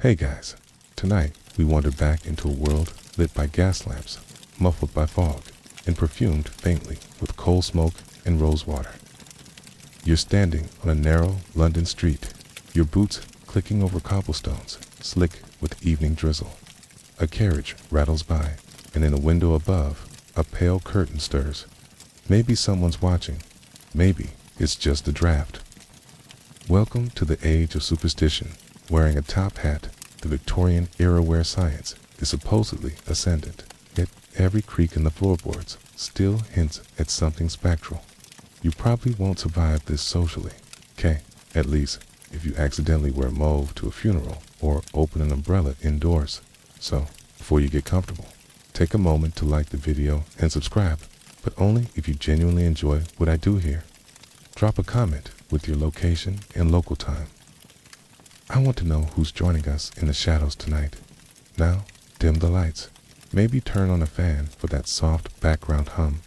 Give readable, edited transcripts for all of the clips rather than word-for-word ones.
Hey guys, tonight we wander back into a world lit by gas lamps, muffled by fog, and perfumed faintly with coal smoke and rose water. You're standing on a narrow London street, your boots clicking over cobblestones, slick with evening drizzle. A carriage rattles by, and in a window above, a pale curtain stirs. Maybe someone's watching, maybe it's just a draft. Welcome to the age of superstition. Wearing a top hat, the Victorian era where science is supposedly ascendant, yet every creak in the floorboards still hints at something spectral. You probably won't survive this socially, at least if you accidentally wear mauve to a funeral or open an umbrella indoors. So, before you get comfortable, take a moment to like the video and subscribe, but only if you genuinely enjoy what I do here. Drop a comment with your location and local time. I want to know who's joining us in the shadows tonight. Now, dim the lights. Maybe turn on a fan for that soft background hum.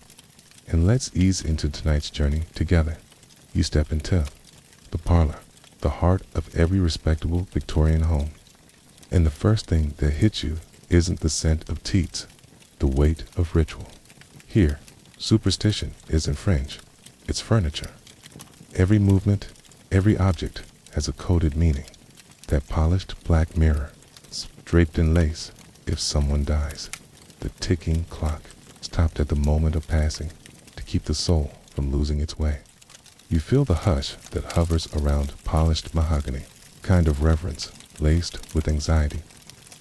And let's ease into tonight's journey together. You step into the parlor, the heart of every respectable Victorian home. And the first thing that hits you isn't the scent of teats, the weight of ritual. Here, superstition isn't fringe, it's furniture. Every movement, every object has a coded meaning. That polished black mirror, draped in lace, if someone dies. The ticking clock, stopped at the moment of passing, to keep the soul from losing its way. You feel the hush that hovers around polished mahogany, kind of reverence, laced with anxiety.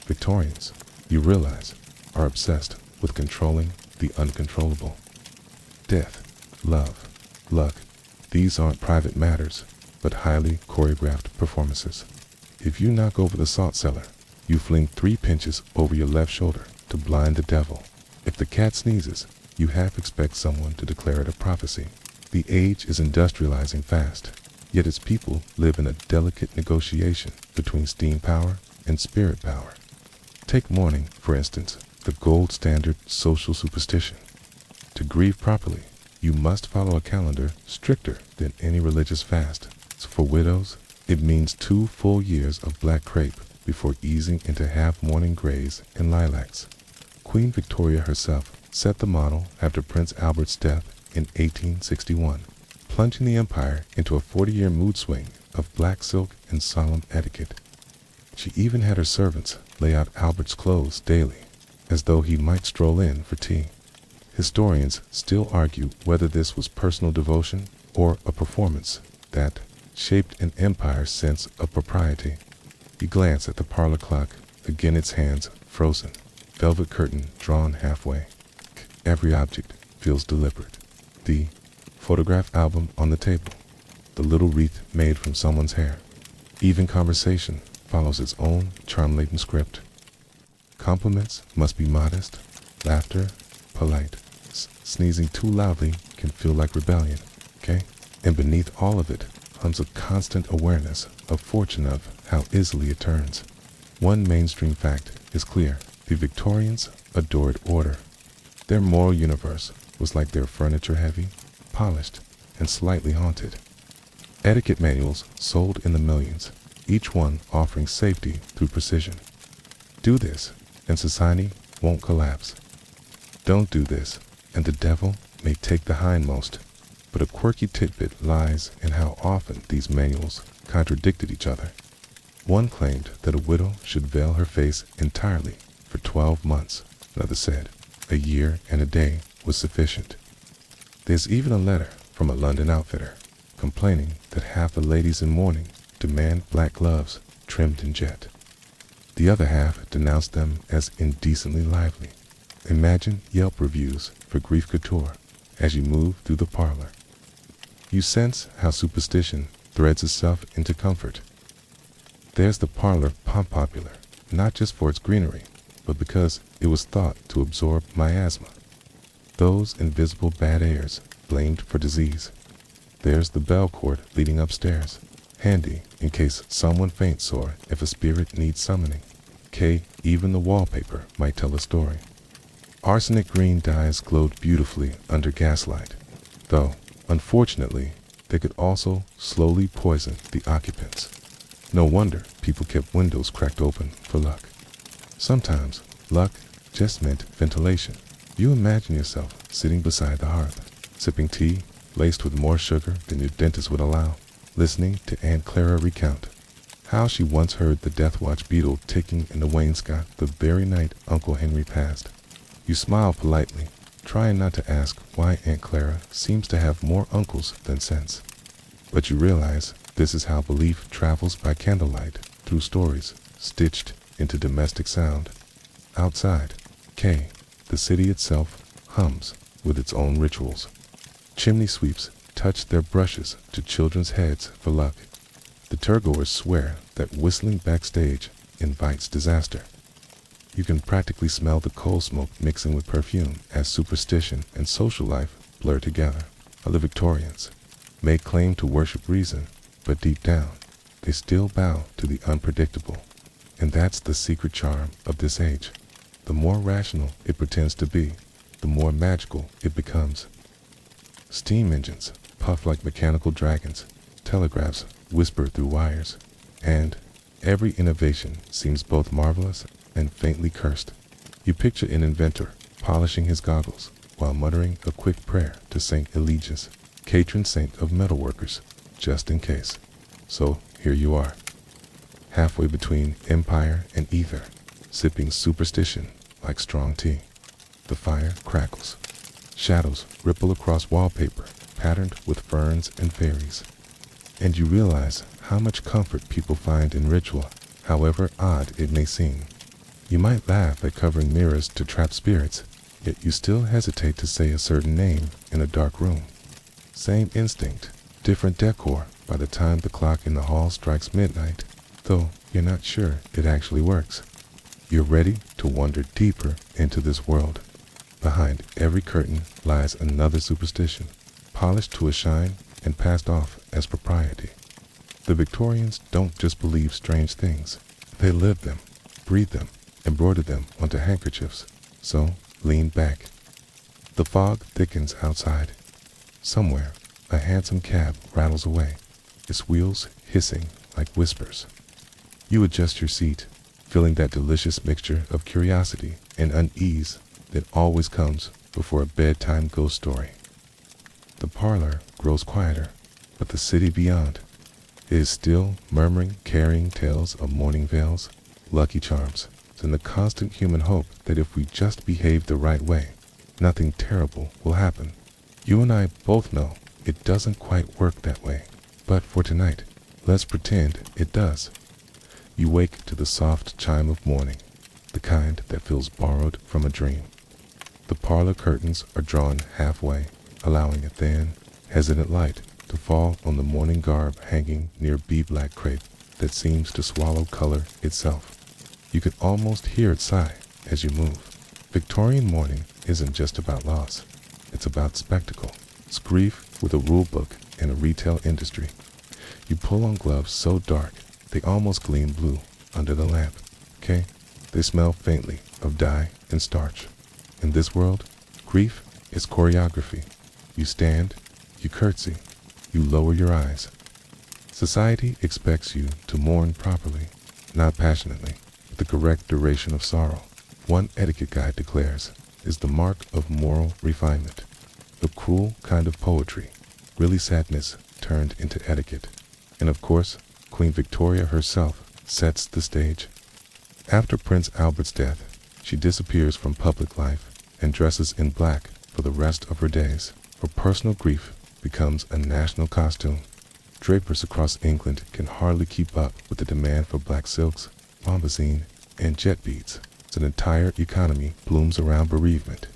Victorians, you realize, are obsessed with controlling the uncontrollable. Death, love, luck, these aren't private matters, but highly choreographed performances. If you knock over the salt cellar, you fling 3 pinches over your left shoulder to blind the devil. If the cat sneezes, you half expect someone to declare it a prophecy. The age is industrializing fast, yet its people live in a delicate negotiation between steam power and spirit power. Take mourning, for instance, the gold standard social superstition. To grieve properly, you must follow a calendar stricter than any religious fast. For widows, it means 2 full years of black crepe before easing into half-mourning grays and lilacs. Queen Victoria herself set the model after Prince Albert's death in 1861, plunging the empire into a 40-year mood swing of black silk and solemn etiquette. She even had her servants lay out Albert's clothes daily, as though he might stroll in for tea. Historians still argue whether this was personal devotion or a performance that shaped an empire's sense of propriety. You glance at the parlor clock, again its hands frozen, velvet curtain drawn halfway. Every object feels deliberate. The photograph album on the table, the little wreath made from someone's hair. Even conversation follows its own charm-laden script. Compliments must be modest, laughter polite. Sneezing too loudly can feel like rebellion, And beneath all of it hums a constant awareness of fortune, of how easily it turns. One mainstream fact is clear: the Victorians adored order. Their moral universe was like their furniture, heavy, polished, and slightly haunted. Etiquette manuals sold in the millions, each one offering safety through precision. Do this, and society won't collapse. Don't do this, and the devil may take the hindmost. But a quirky tidbit lies in how often these manuals contradicted each other. One claimed that a widow should veil her face entirely for 12 months. Another said a year and a day was sufficient. There's even a letter from a London outfitter complaining that half the ladies in mourning demand black gloves trimmed in jet. The other half denounced them as indecently lively. Imagine Yelp reviews for grief couture as you move through the parlor. You sense how superstition threads itself into comfort. There's the parlor popular, not just for its greenery, but because it was thought to absorb miasma, those invisible bad airs blamed for disease. There's the bell cord leading upstairs, handy in case someone faints or if a spirit needs summoning. Even the wallpaper might tell a story. Arsenic green dyes glowed beautifully under gaslight, though, unfortunately, they could also slowly poison the occupants. No wonder people kept windows cracked open for luck. Sometimes luck just meant ventilation. You imagine yourself sitting beside the hearth, sipping tea laced with more sugar than your dentist would allow, listening to Aunt Clara recount how she once heard the death watch beetle ticking in the wainscot the very night Uncle Henry passed. You smile politely, trying not to ask why Aunt Clara seems to have more uncles than sense. But you realize this is how belief travels by candlelight through stories stitched into domestic sound. Outside, the city itself, hums with its own rituals. Chimney sweeps touch their brushes to children's heads for luck. The turgoers swear that whistling backstage invites disaster. You can practically smell the coal smoke mixing with perfume as superstition and social life blur together. The Victorians may claim to worship reason, but deep down, they still bow to the unpredictable. And that's the secret charm of this age. The more rational it pretends to be, the more magical it becomes. Steam engines puff like mechanical dragons, telegraphs whisper through wires, and every innovation seems both marvelous and faintly cursed. You picture an inventor polishing his goggles while muttering a quick prayer to Saint Eligius, patron saint of metalworkers, just in case. So here you are, halfway between empire and ether, sipping superstition like strong tea. The fire crackles. Shadows ripple across wallpaper patterned with ferns and fairies. And you realize how much comfort people find in ritual, however odd it may seem. You might laugh at covering mirrors to trap spirits, yet you still hesitate to say a certain name in a dark room. Same instinct, different decor by the time the clock in the hall strikes midnight, though you're not sure it actually works. You're ready to wander deeper into this world. Behind every curtain lies another superstition, polished to a shine and passed off as propriety. The Victorians don't just believe strange things. They live them, breathe them, embroider them onto handkerchiefs. So lean back. The fog thickens outside. Somewhere, a handsome cab rattles away, its wheels hissing like whispers. You adjust your seat, feeling that delicious mixture of curiosity and unease that always comes before a bedtime ghost story. The parlor grows quieter, but the city beyond is still murmuring, carrying tales of morning veils, lucky charms, and the constant human hope that if we just behave the right way, nothing terrible will happen. You and I both know it doesn't quite work that way, but for tonight, let's pretend it does. You wake to the soft chime of morning, the kind that feels borrowed from a dream. The parlor curtains are drawn halfway, allowing a thin, hesitant light to fall on the morning garb hanging near bee-black crepe that seems to swallow color itself. You can almost hear it sigh as you move. Victorian morning isn't just about loss. It's about spectacle. It's grief with a rule book and a retail industry. You pull on gloves so dark they almost gleam blue under the lamp. They smell faintly of dye and starch. In this world, grief is choreography. You stand, you curtsy, you lower your eyes. Society expects you to mourn properly, not passionately, with the correct duration of sorrow. One etiquette guide declares is the mark of moral refinement. The cruel kind of poetry, really sadness turned into etiquette. And of course, Queen Victoria herself sets the stage. After Prince Albert's death, she disappears from public life and dresses in black for the rest of her days. Her personal grief becomes a national costume. Drapers across England can hardly keep up with the demand for black silks, bombazine, and jet beads. An entire economy blooms around bereavement.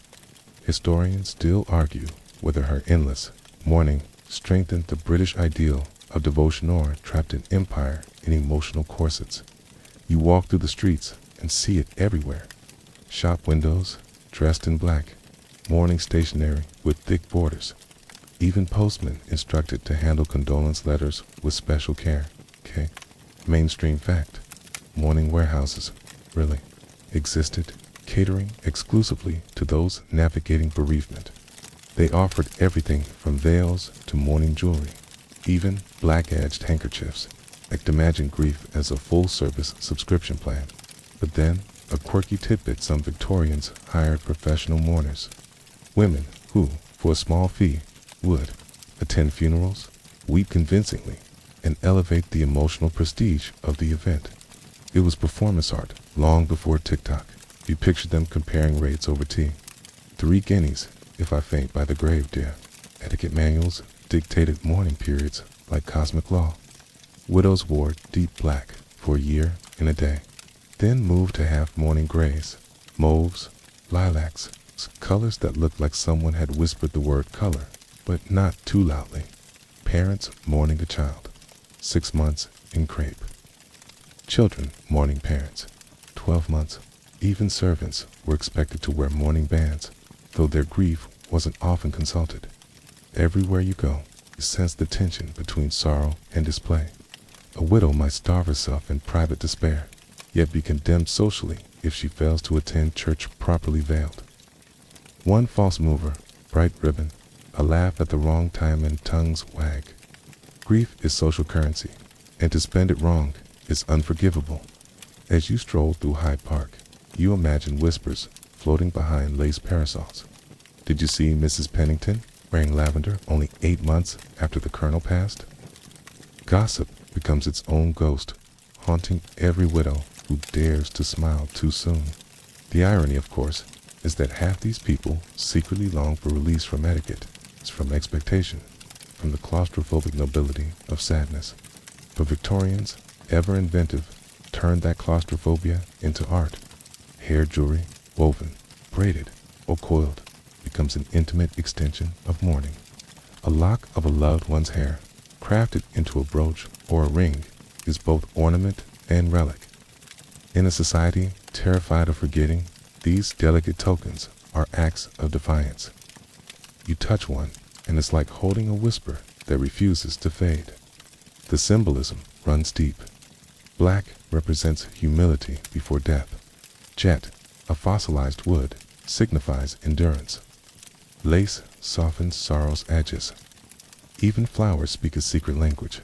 Historians still argue whether her endless mourning strengthened the British ideal of devotion or trapped an empire in emotional corsets. You walk through the streets and see it everywhere. Shop windows dressed in black, mourning stationery with thick borders. Even postmen instructed to handle condolence letters with special care. Mainstream fact. Mourning warehouses, really, existed, catering exclusively to those navigating bereavement. They offered everything from veils to mourning jewelry, even black-edged handkerchiefs. Like imagine grief as a full-service subscription plan. But then, a quirky tidbit: some Victorians hired professional mourners, women who, for a small fee, would attend funerals, weep convincingly, and elevate the emotional prestige of the event. It was performance art long before TikTok. You pictured them comparing rates over tea. 3 guineas if I faint by the grave, dear. Etiquette manuals dictated mourning periods like cosmic law. Widows wore deep black for a year and a day, then moved to half mourning grays, mauves, lilacs, colors that looked like someone had whispered the word color, but not too loudly. Parents mourning a child, 6 months in crepe. Children mourning parents, 12 months. Even servants were expected to wear mourning bands, though their grief wasn't often consulted. Everywhere you go, you sense the tension between sorrow and display. A widow might starve herself in private despair, yet be condemned socially if she fails to attend church properly veiled. One false mover, bright ribbon, a laugh at the wrong time, and tongues wag. Grief is social currency, and to spend it wrong is unforgivable. As you stroll through Hyde Park, you imagine whispers floating behind lace parasols. Did you see Mrs. Pennington wearing lavender only 8 months after the Colonel passed? Gossip becomes its own ghost, haunting every widow who dares to smile too soon. The irony, of course, is that half these people secretly long for release from etiquette, from expectation, from the claustrophobic nobility of sadness. But Victorians, ever inventive, turned that claustrophobia into art. Hair jewelry, woven, braided, or coiled, becomes an intimate extension of mourning. A lock of a loved one's hair, crafted into a brooch or a ring, is both ornament and relic. In a society terrified of forgetting, these delicate tokens are acts of defiance. You touch one, and it's like holding a whisper that refuses to fade. The symbolism runs deep. Black represents humility before death. Jet, a fossilized wood, signifies endurance. Lace softens sorrow's edges. Even flowers speak a secret language.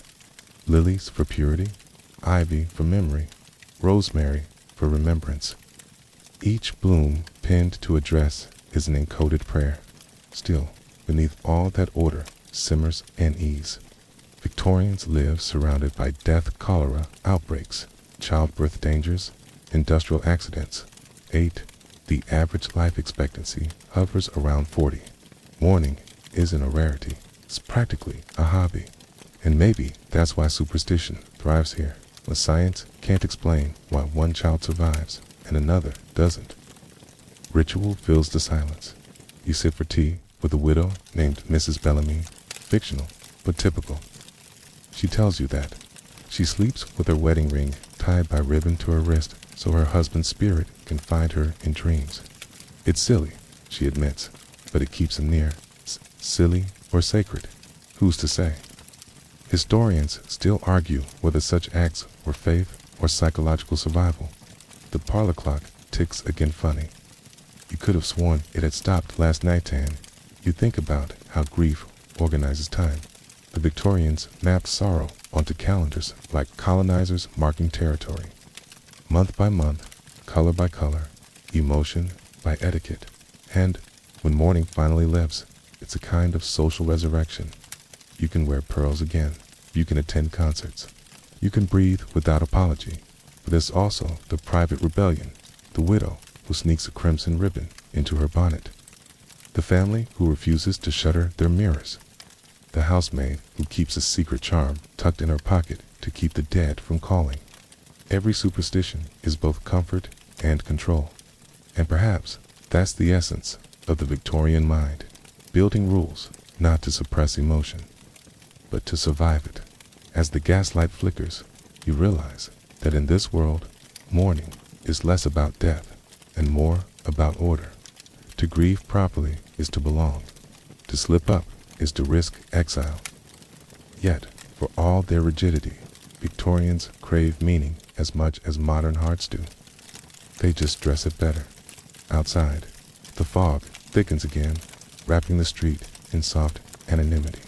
Lilies for purity, ivy for memory, rosemary for remembrance. Each bloom pinned to a dress is an encoded prayer. Still, beneath all that order simmers an ease. Victorians live surrounded by death, cholera outbreaks, childbirth dangers, industrial accidents. 8. The average life expectancy hovers around 40. Mourning isn't a rarity. It's practically a hobby. And maybe that's why superstition thrives here. When science can't explain why one child survives and another doesn't. Ritual fills the silence. You sit for tea with a widow named Mrs. Bellamy, fictional but typical. She tells you that she sleeps with her wedding ring tied by ribbon to her wrist so her husband's spirit can find her in dreams. It's silly, she admits, but it keeps him near. Silly or sacred, who's to say? Historians still argue whether such acts were faith or psychological survival. The parlor clock ticks again funny. You could have sworn it had stopped last night, Tan. You think about how grief organizes time. The Victorians mapped sorrow onto calendars like colonizers marking territory. Month by month, color by color, emotion by etiquette. And when morning finally lives, it's a kind of social resurrection. You can wear pearls again. You can attend concerts. You can breathe without apology. But there's also the private rebellion, the widow who sneaks a crimson ribbon into her bonnet, the family who refuses to shutter their mirrors, the housemaid who keeps a secret charm tucked in her pocket to keep the dead from calling. Every superstition is both comfort and control. And perhaps that's the essence of the Victorian mind, building rules not to suppress emotion, but to survive it. As the gaslight flickers, you realize that in this world, mourning is less about death and more about order. To grieve properly is to belong. To slip up is to risk exile. Yet, for all their rigidity, Victorians crave meaning as much as modern hearts do. They just dress it better. Outside, the fog thickens again, wrapping the street in soft anonymity.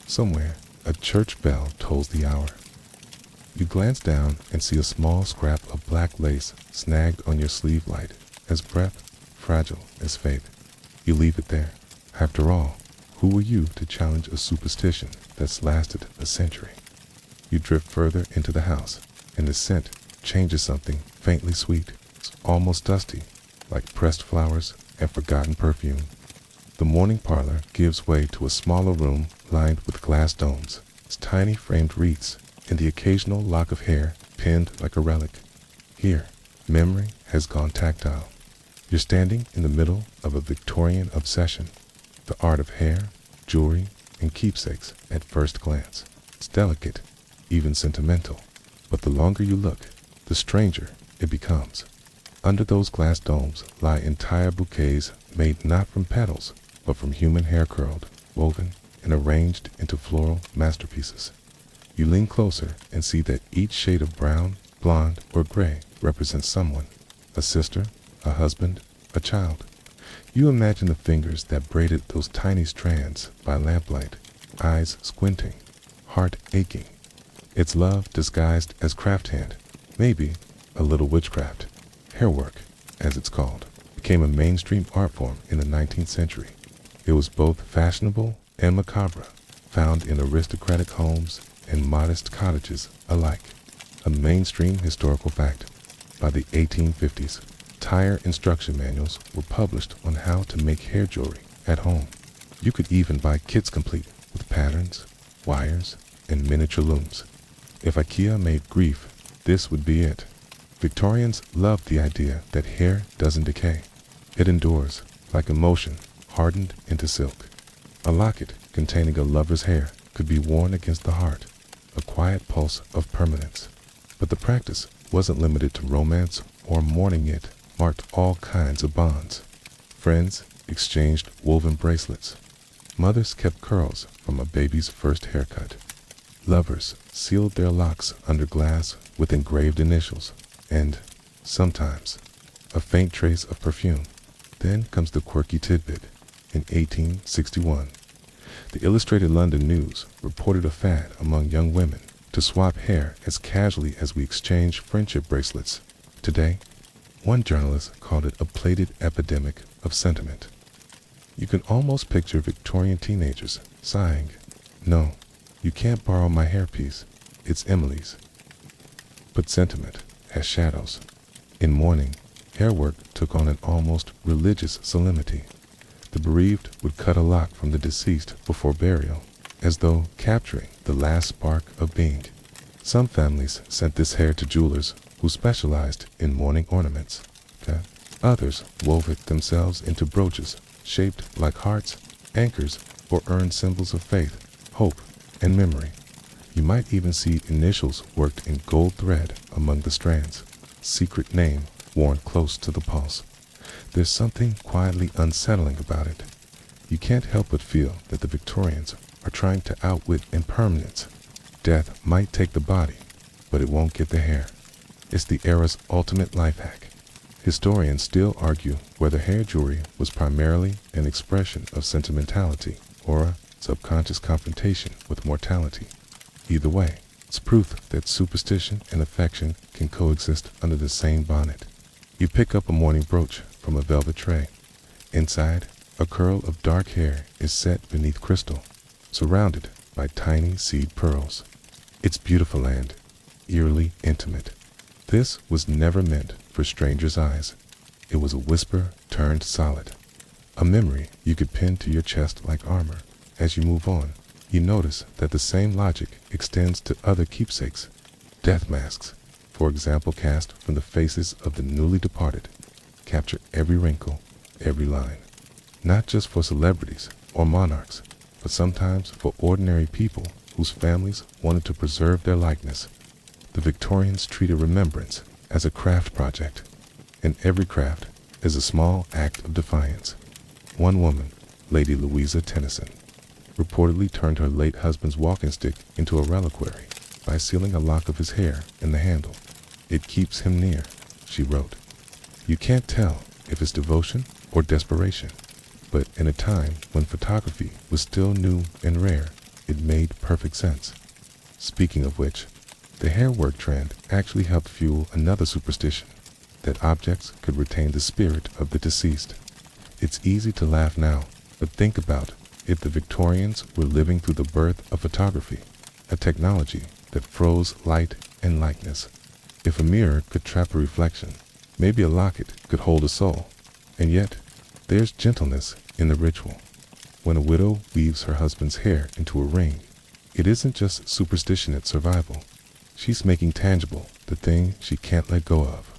Somewhere, a church bell tolls the hour. You glance down and see a small scrap of black lace snagged on your sleeve, light as breath, fragile as faith. You leave it there. After all, who were you to challenge a superstition that's lasted a century? You drift further into the house, and the scent changes something faintly sweet. It's almost dusty, like pressed flowers and forgotten perfume. The morning parlor gives way to a smaller room lined with glass domes, its tiny framed wreaths, and the occasional lock of hair pinned like a relic. Here, memory has gone tactile. You're standing in the middle of a Victorian obsession, the art of hair, jewelry, and keepsakes at first glance. It's delicate, even sentimental, but the longer you look, the stranger it becomes. Under those glass domes lie entire bouquets made not from petals, but from human hair curled, woven, and arranged into floral masterpieces. You lean closer and see that each shade of brown, blonde, or gray represents someone, a sister, a husband, a child. You imagine the fingers that braided those tiny strands by lamplight, eyes squinting, heart aching. It's love disguised as craft hand, maybe a little witchcraft. Hair work, as it's called, became a mainstream art form in the 19th century. It was both fashionable and macabre, found in aristocratic homes and modest cottages alike. A mainstream historical fact. By the 1850s, entire instruction manuals were published on how to make hair jewelry at home. You could even buy kits complete with patterns, wires, and miniature looms. If IKEA made grief, this would be it. Victorians loved the idea that hair doesn't decay. It endures, like emotion, hardened into silk. A locket containing a lover's hair could be worn against the heart, a quiet pulse of permanence. But the practice wasn't limited to romance or mourning. It marked all kinds of bonds. Friends exchanged woven bracelets. Mothers kept curls from a baby's first haircut. Lovers sealed their locks under glass with engraved initials, and, sometimes, a faint trace of perfume. Then comes the quirky tidbit. In 1861, the Illustrated London News reported a fad among young women to swap hair as casually as we exchange friendship bracelets. Today, one journalist called it a plated epidemic of sentiment. You can almost picture Victorian teenagers sighing, "No, you can't borrow my hairpiece. It's Emily's." But sentiment has shadows. In mourning, hair work took on an almost religious solemnity. The bereaved would cut a lock from the deceased before burial, as though capturing the last spark of being. Some families sent this hair to jewelers who specialized in mourning ornaments. Others wove it themselves into brooches shaped like hearts, anchors, or urn symbols of faith, hope, and memory. You might even see initials worked in gold thread among the strands, secret name worn close to the pulse. There's something quietly unsettling about it. You can't help but feel that the Victorians are trying to outwit impermanence. Death might take the body, but it won't get the hair. It's the era's ultimate life hack. Historians still argue whether hair jewelry was primarily an expression of sentimentality or a subconscious confrontation with mortality. Either way, it's proof that superstition and affection can coexist under the same bonnet. You pick up a mourning brooch from a velvet tray. Inside, a curl of dark hair is set beneath crystal, surrounded by tiny seed pearls. It's beautiful and eerily intimate. This was never meant for strangers' eyes. It was a whisper turned solid, a memory you could pin to your chest like armor. As you move on, you notice that the same logic extends to other keepsakes. Death masks, for example, cast from the faces of the newly departed, capture every wrinkle, every line. Not just for celebrities or monarchs, but sometimes for ordinary people whose families wanted to preserve their likeness. The Victorians treated remembrance as a craft project, and every craft is a small act of defiance. One woman, Lady Louisa Tennyson, reportedly turned her late husband's walking stick into a reliquary by sealing a lock of his hair in the handle. "It keeps him near," she wrote. You can't tell if it's devotion or desperation, but in a time when photography was still new and rare, it made perfect sense. Speaking of which, The hair work trend actually helped fuel another superstition, that objects could retain the spirit of the deceased. It's easy to laugh now, but think about if the Victorians were living through the birth of photography, a technology that froze light and likeness. If a mirror could trap a reflection, maybe a locket could hold a soul. And yet, there's gentleness in the ritual. When a widow weaves her husband's hair into a ring, it isn't just superstition, it's survival. She's making tangible the thing she can't let go of.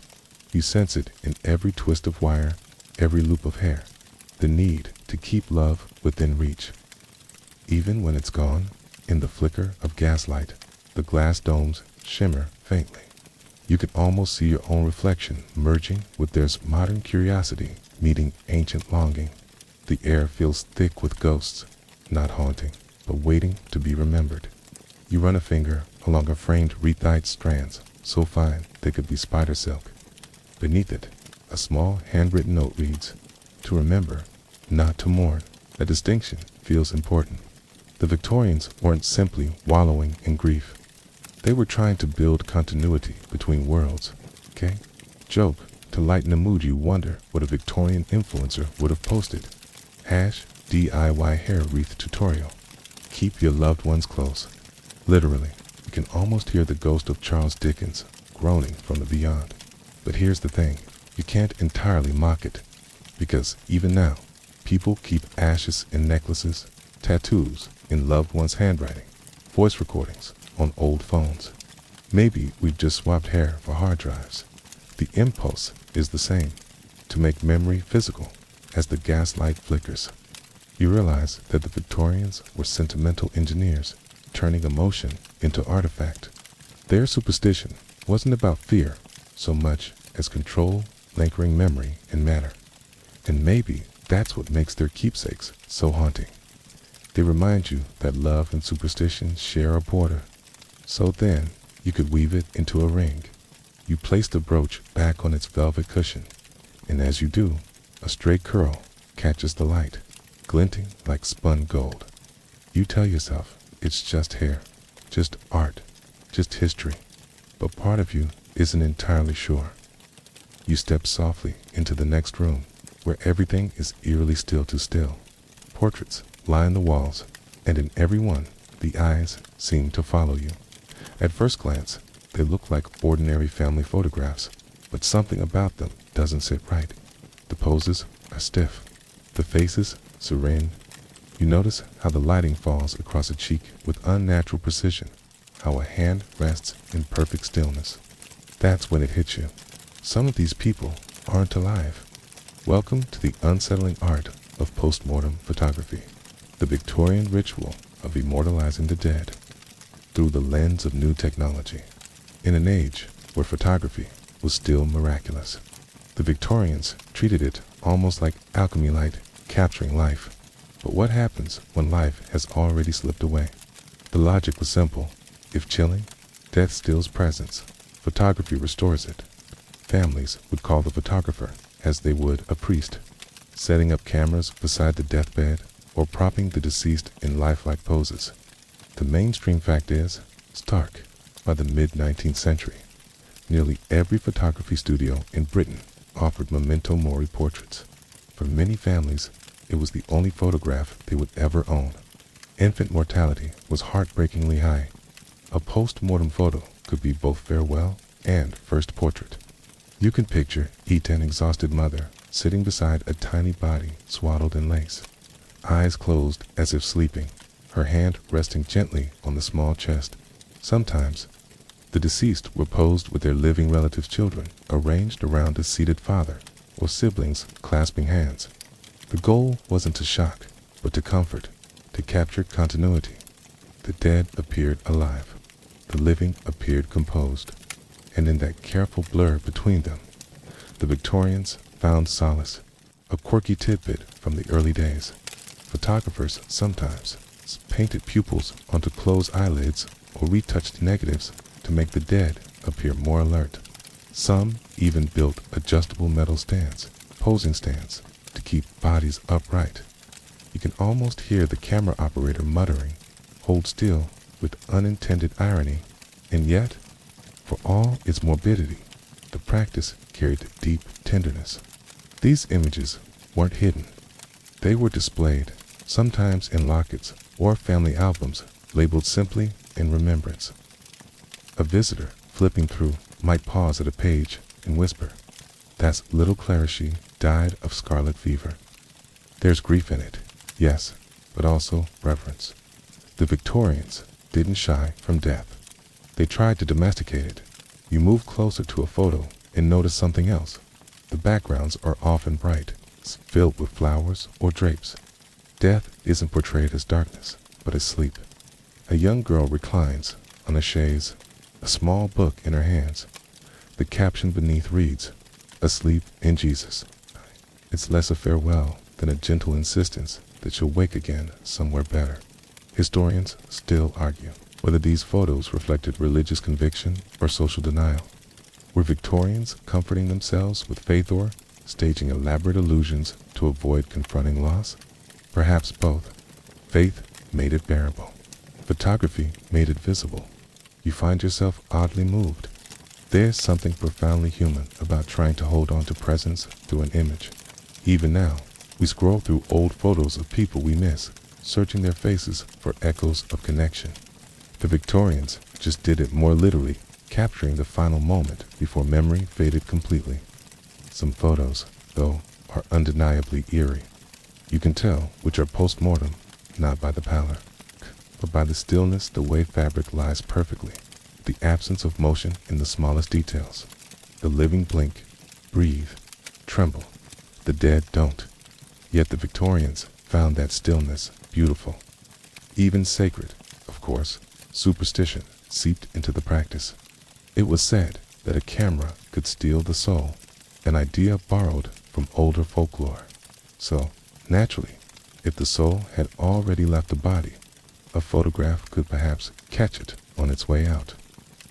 You sense it in every twist of wire, every loop of hair, the need to keep love within reach. Even when it's gone, in the flicker of gaslight, the glass domes shimmer faintly. You can almost see your own reflection merging with their modern curiosity, meeting ancient longing. The air feels thick with ghosts, not haunting, but waiting to be remembered. You run a finger along a framed wreath-eyed strands, so fine they could be spider silk. Beneath it, a small handwritten note reads, "To remember, not to mourn." A distinction feels important. The Victorians weren't simply wallowing in grief. They were trying to build continuity between worlds. Okay? Joke, to lighten the mood, you wonder what a Victorian influencer would have posted. #DIY hair wreath tutorial. Keep your loved ones close. Literally, you can almost hear the ghost of Charles Dickens groaning from the beyond. But here's the thing, you can't entirely mock it, because even now, people keep ashes in necklaces, tattoos in loved ones' handwriting, voice recordings on old phones. Maybe we've just swapped hair for hard drives. The impulse is the same, to make memory physical as the gaslight flickers. You realize that the Victorians were sentimental engineers, turning emotion into artifact. Their superstition wasn't about fear so much as control, anchoring memory in matter. And maybe that's what makes their keepsakes so haunting. They remind you that love and superstition share a border. So then, you could weave it into a ring. You place the brooch back on its velvet cushion, and as you do, a stray curl catches the light, glinting like spun gold. You tell yourself it's just hair, just art, just history, but part of you isn't entirely sure. You step softly into the next room, where everything is eerily still to still. Portraits line the walls, and in every one, the eyes seem to follow you. At first glance, they look like ordinary family photographs, but something about them doesn't sit right. The poses are stiff, the faces serene. You notice how the lighting falls across a cheek with unnatural precision, how a hand rests in perfect stillness. That's when it hits you. Some of these people aren't alive. Welcome to the unsettling art of postmortem photography, the Victorian ritual of immortalizing the dead through the lens of new technology. In an age where photography was still miraculous, the Victorians treated it almost like alchemy light capturing life. But what happens when life has already slipped away? The logic was simple. If chilling, death steals presence. Photography restores it. Families would call the photographer as they would a priest, setting up cameras beside the deathbed or propping the deceased in lifelike poses. The mainstream fact is stark. By the mid-19th century, nearly every photography studio in Britain offered memento mori portraits. For many families, it was the only photograph they would ever own. Infant mortality was heartbreakingly high. A post-mortem photo could be both farewell and first portrait. You can picture an exhausted mother sitting beside a tiny body swaddled in lace, eyes closed as if sleeping, her hand resting gently on the small chest. Sometimes, the deceased were posed with their living relatives' children arranged around a seated father or siblings clasping hands. The goal wasn't to shock, but to comfort, to capture continuity. The dead appeared alive. The living appeared composed. And in that careful blur between them, the Victorians found solace, a quirky tidbit from the early days. Photographers sometimes painted pupils onto closed eyelids or retouched negatives to make the dead appear more alert. Some even built adjustable metal stands, posing stands, to keep bodies upright. You can almost hear the camera operator muttering, "Hold still," with unintended irony. And yet, For all its morbidity, the practice carried deep tenderness. These images weren't hidden. They were displayed, sometimes in lockets or family albums labeled simply in remembrance. A visitor flipping through might pause at a page and whisper, "That's little Clarice died of scarlet fever." There's grief in it, yes, but also reverence. The Victorians didn't shy from death. They tried to domesticate it. You move closer to a photo and notice something else. The backgrounds are often bright, filled with flowers or drapes. Death isn't portrayed as darkness, but as sleep. A young girl reclines on a chaise, a small book in her hands. The caption beneath reads, "Asleep in Jesus." It's less a farewell than a gentle insistence that you'll wake again somewhere better. Historians still argue whether these photos reflected religious conviction or social denial. Were Victorians comforting themselves with faith or staging elaborate illusions to avoid confronting loss? Perhaps both. Faith made it bearable. Photography made it visible. You find yourself oddly moved. There's something profoundly human about trying to hold on to presence through an image. Even now, we scroll through old photos of people we miss, searching their faces for echoes of connection. The Victorians just did it more literally, capturing the final moment before memory faded completely. Some photos, though, are undeniably eerie. You can tell which are post-mortem, not by the pallor, but by the stillness the way fabric lies perfectly, the absence of motion in the smallest details. The living blink, breathe, tremble. The dead don't. Yet the Victorians found that stillness beautiful. Even sacred, of course, superstition seeped into the practice. It was said that a camera could steal the soul, an idea borrowed from older folklore. So, naturally, if the soul had already left the body, a photograph could perhaps catch it on its way out.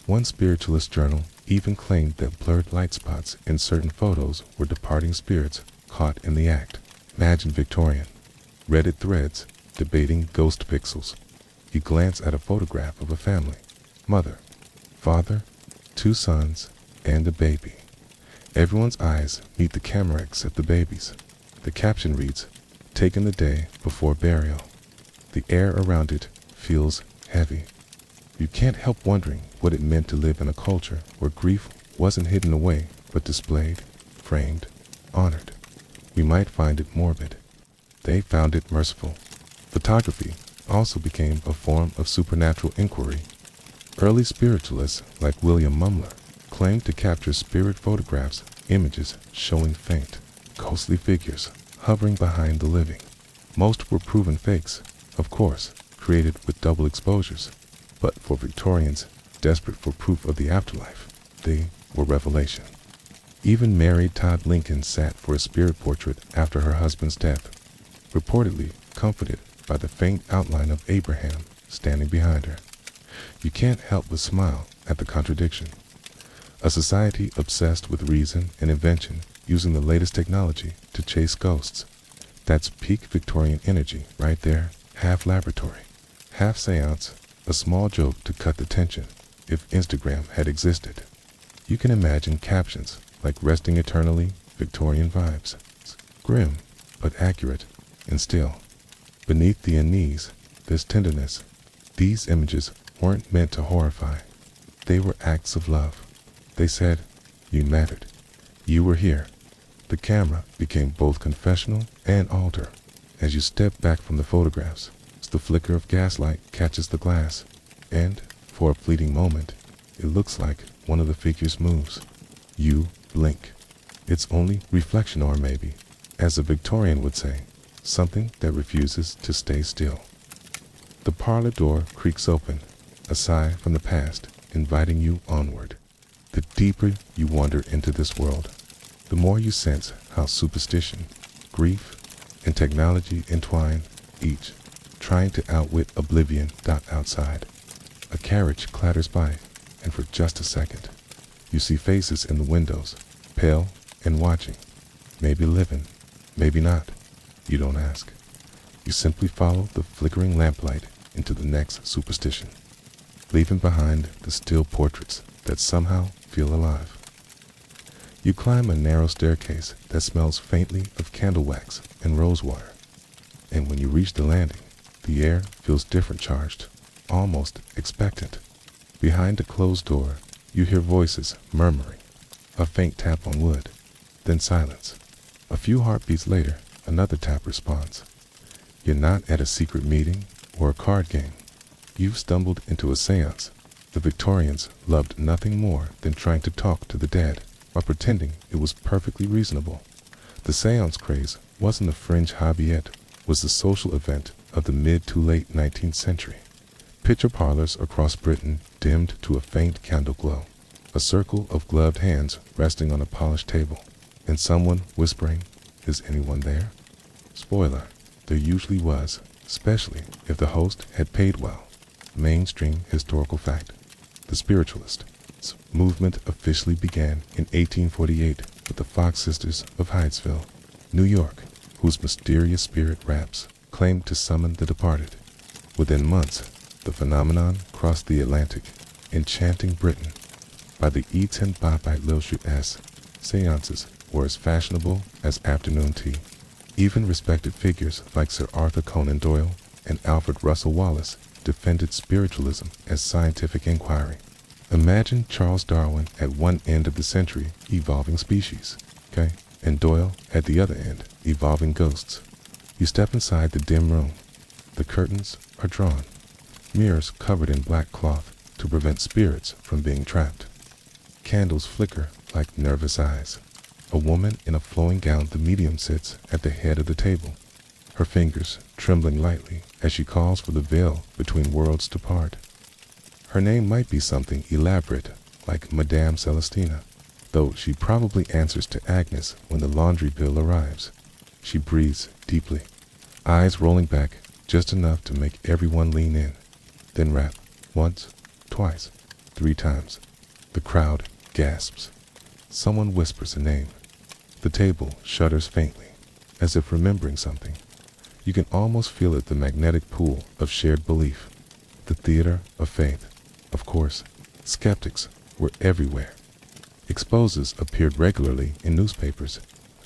One spiritualist journal even claimed that blurred light spots in certain photos were departing spirits caught in the act. Imagine Victorian Reddit threads debating ghost pixels. You glance at a photograph of a family, mother, father, 2 sons, and a baby. Everyone's eyes meet the camera except the baby's. The caption reads, "Taken the day before burial." The air around it feels heavy. You can't help wondering what it meant to live in a culture where grief wasn't hidden away but displayed, framed, honored. We might find it morbid. They found it merciful. Photography also became a form of supernatural inquiry. Early spiritualists like William Mumler claimed to capture spirit photographs, images showing faint, ghostly figures hovering behind the living. Most were proven fakes, of course, created with double exposures. But for Victorians desperate for proof of the afterlife, they were revelation. Even Mary Todd Lincoln sat for a spirit portrait after her husband's death, reportedly comforted by the faint outline of Abraham standing behind her. You can't help but smile at the contradiction. A society obsessed with reason and invention, using the latest technology to chase ghosts. That's peak Victorian energy right there, half laboratory, half seance, a small joke to cut the tension if Instagram had existed. You can imagine captions like "Resting Eternally, Victorian Vibes." Grim, but accurate and still. Beneath the unease, there's tenderness. These images weren't meant to horrify. They were acts of love. They said, "You mattered. You were here." The camera became both confessional and altar. As you step back from the photographs, the flicker of gaslight catches the glass, and, for a fleeting moment, it looks like one of the figures moves. You blink. It's only reflection, or maybe, as a Victorian would say, something that refuses to stay still. The parlor door creaks open, a sigh from the past, inviting you onward. The deeper you wander into this world, the more you sense how superstition, grief, and technology entwine, each trying to outwit oblivion. Outside, a carriage clatters by, and for just a second, you see faces in the windows, pale and watching, maybe living, maybe not. You don't ask. You simply follow the flickering lamplight into the next superstition, leaving behind the still portraits that somehow feel alive. You climb a narrow staircase that smells faintly of candle wax and rose water, and when you reach the landing, the air feels different, charged, almost expectant. Behind a closed door, you hear voices murmuring, a faint tap on wood, then silence. A few heartbeats later, another tap responds. You're not at a secret meeting or a card game. You've stumbled into a seance. The Victorians loved nothing more than trying to talk to the dead while pretending it was perfectly reasonable. The seance craze wasn't a fringe hobby, yet was the social event of the mid to late 19th century. Picture parlors across Britain dimmed to a faint candle glow, a circle of gloved hands resting on a polished table, and someone whispering, "Is anyone there?" Spoiler, there usually was, especially if the host had paid well. Mainstream historical fact. The spiritualist movement officially began in 1848 with the Fox Sisters of Hydesville, New York, whose mysterious spirit raps claimed to summon the departed. Within months, the phenomenon crossed the Atlantic, enchanting Britain. By the E10 by Lil S, seances were as fashionable as afternoon tea. Even respected figures like Sir Arthur Conan Doyle and Alfred Russel Wallace defended spiritualism as scientific inquiry. Imagine Charles Darwin at one end of the century evolving species, okay? And Doyle at the other end, evolving ghosts. You step inside the dim room. The curtains are drawn, mirrors covered in black cloth to prevent spirits from being trapped. Candles flicker like nervous eyes. A woman in a flowing gown, the medium, sits at the head of the table, her fingers trembling lightly as she calls for the veil between worlds to part. Her name might be something elaborate like Madame Celestina, though she probably answers to Agnes when the laundry bill arrives. She breathes deeply, eyes rolling back just enough to make everyone lean in, then rap once, twice, 3 times. The crowd gasps. Someone whispers a name. The table shudders faintly, as if remembering something. You can almost feel it, the magnetic pull of shared belief. The theater of faith. Of course, skeptics were everywhere. Exposes appeared regularly in newspapers,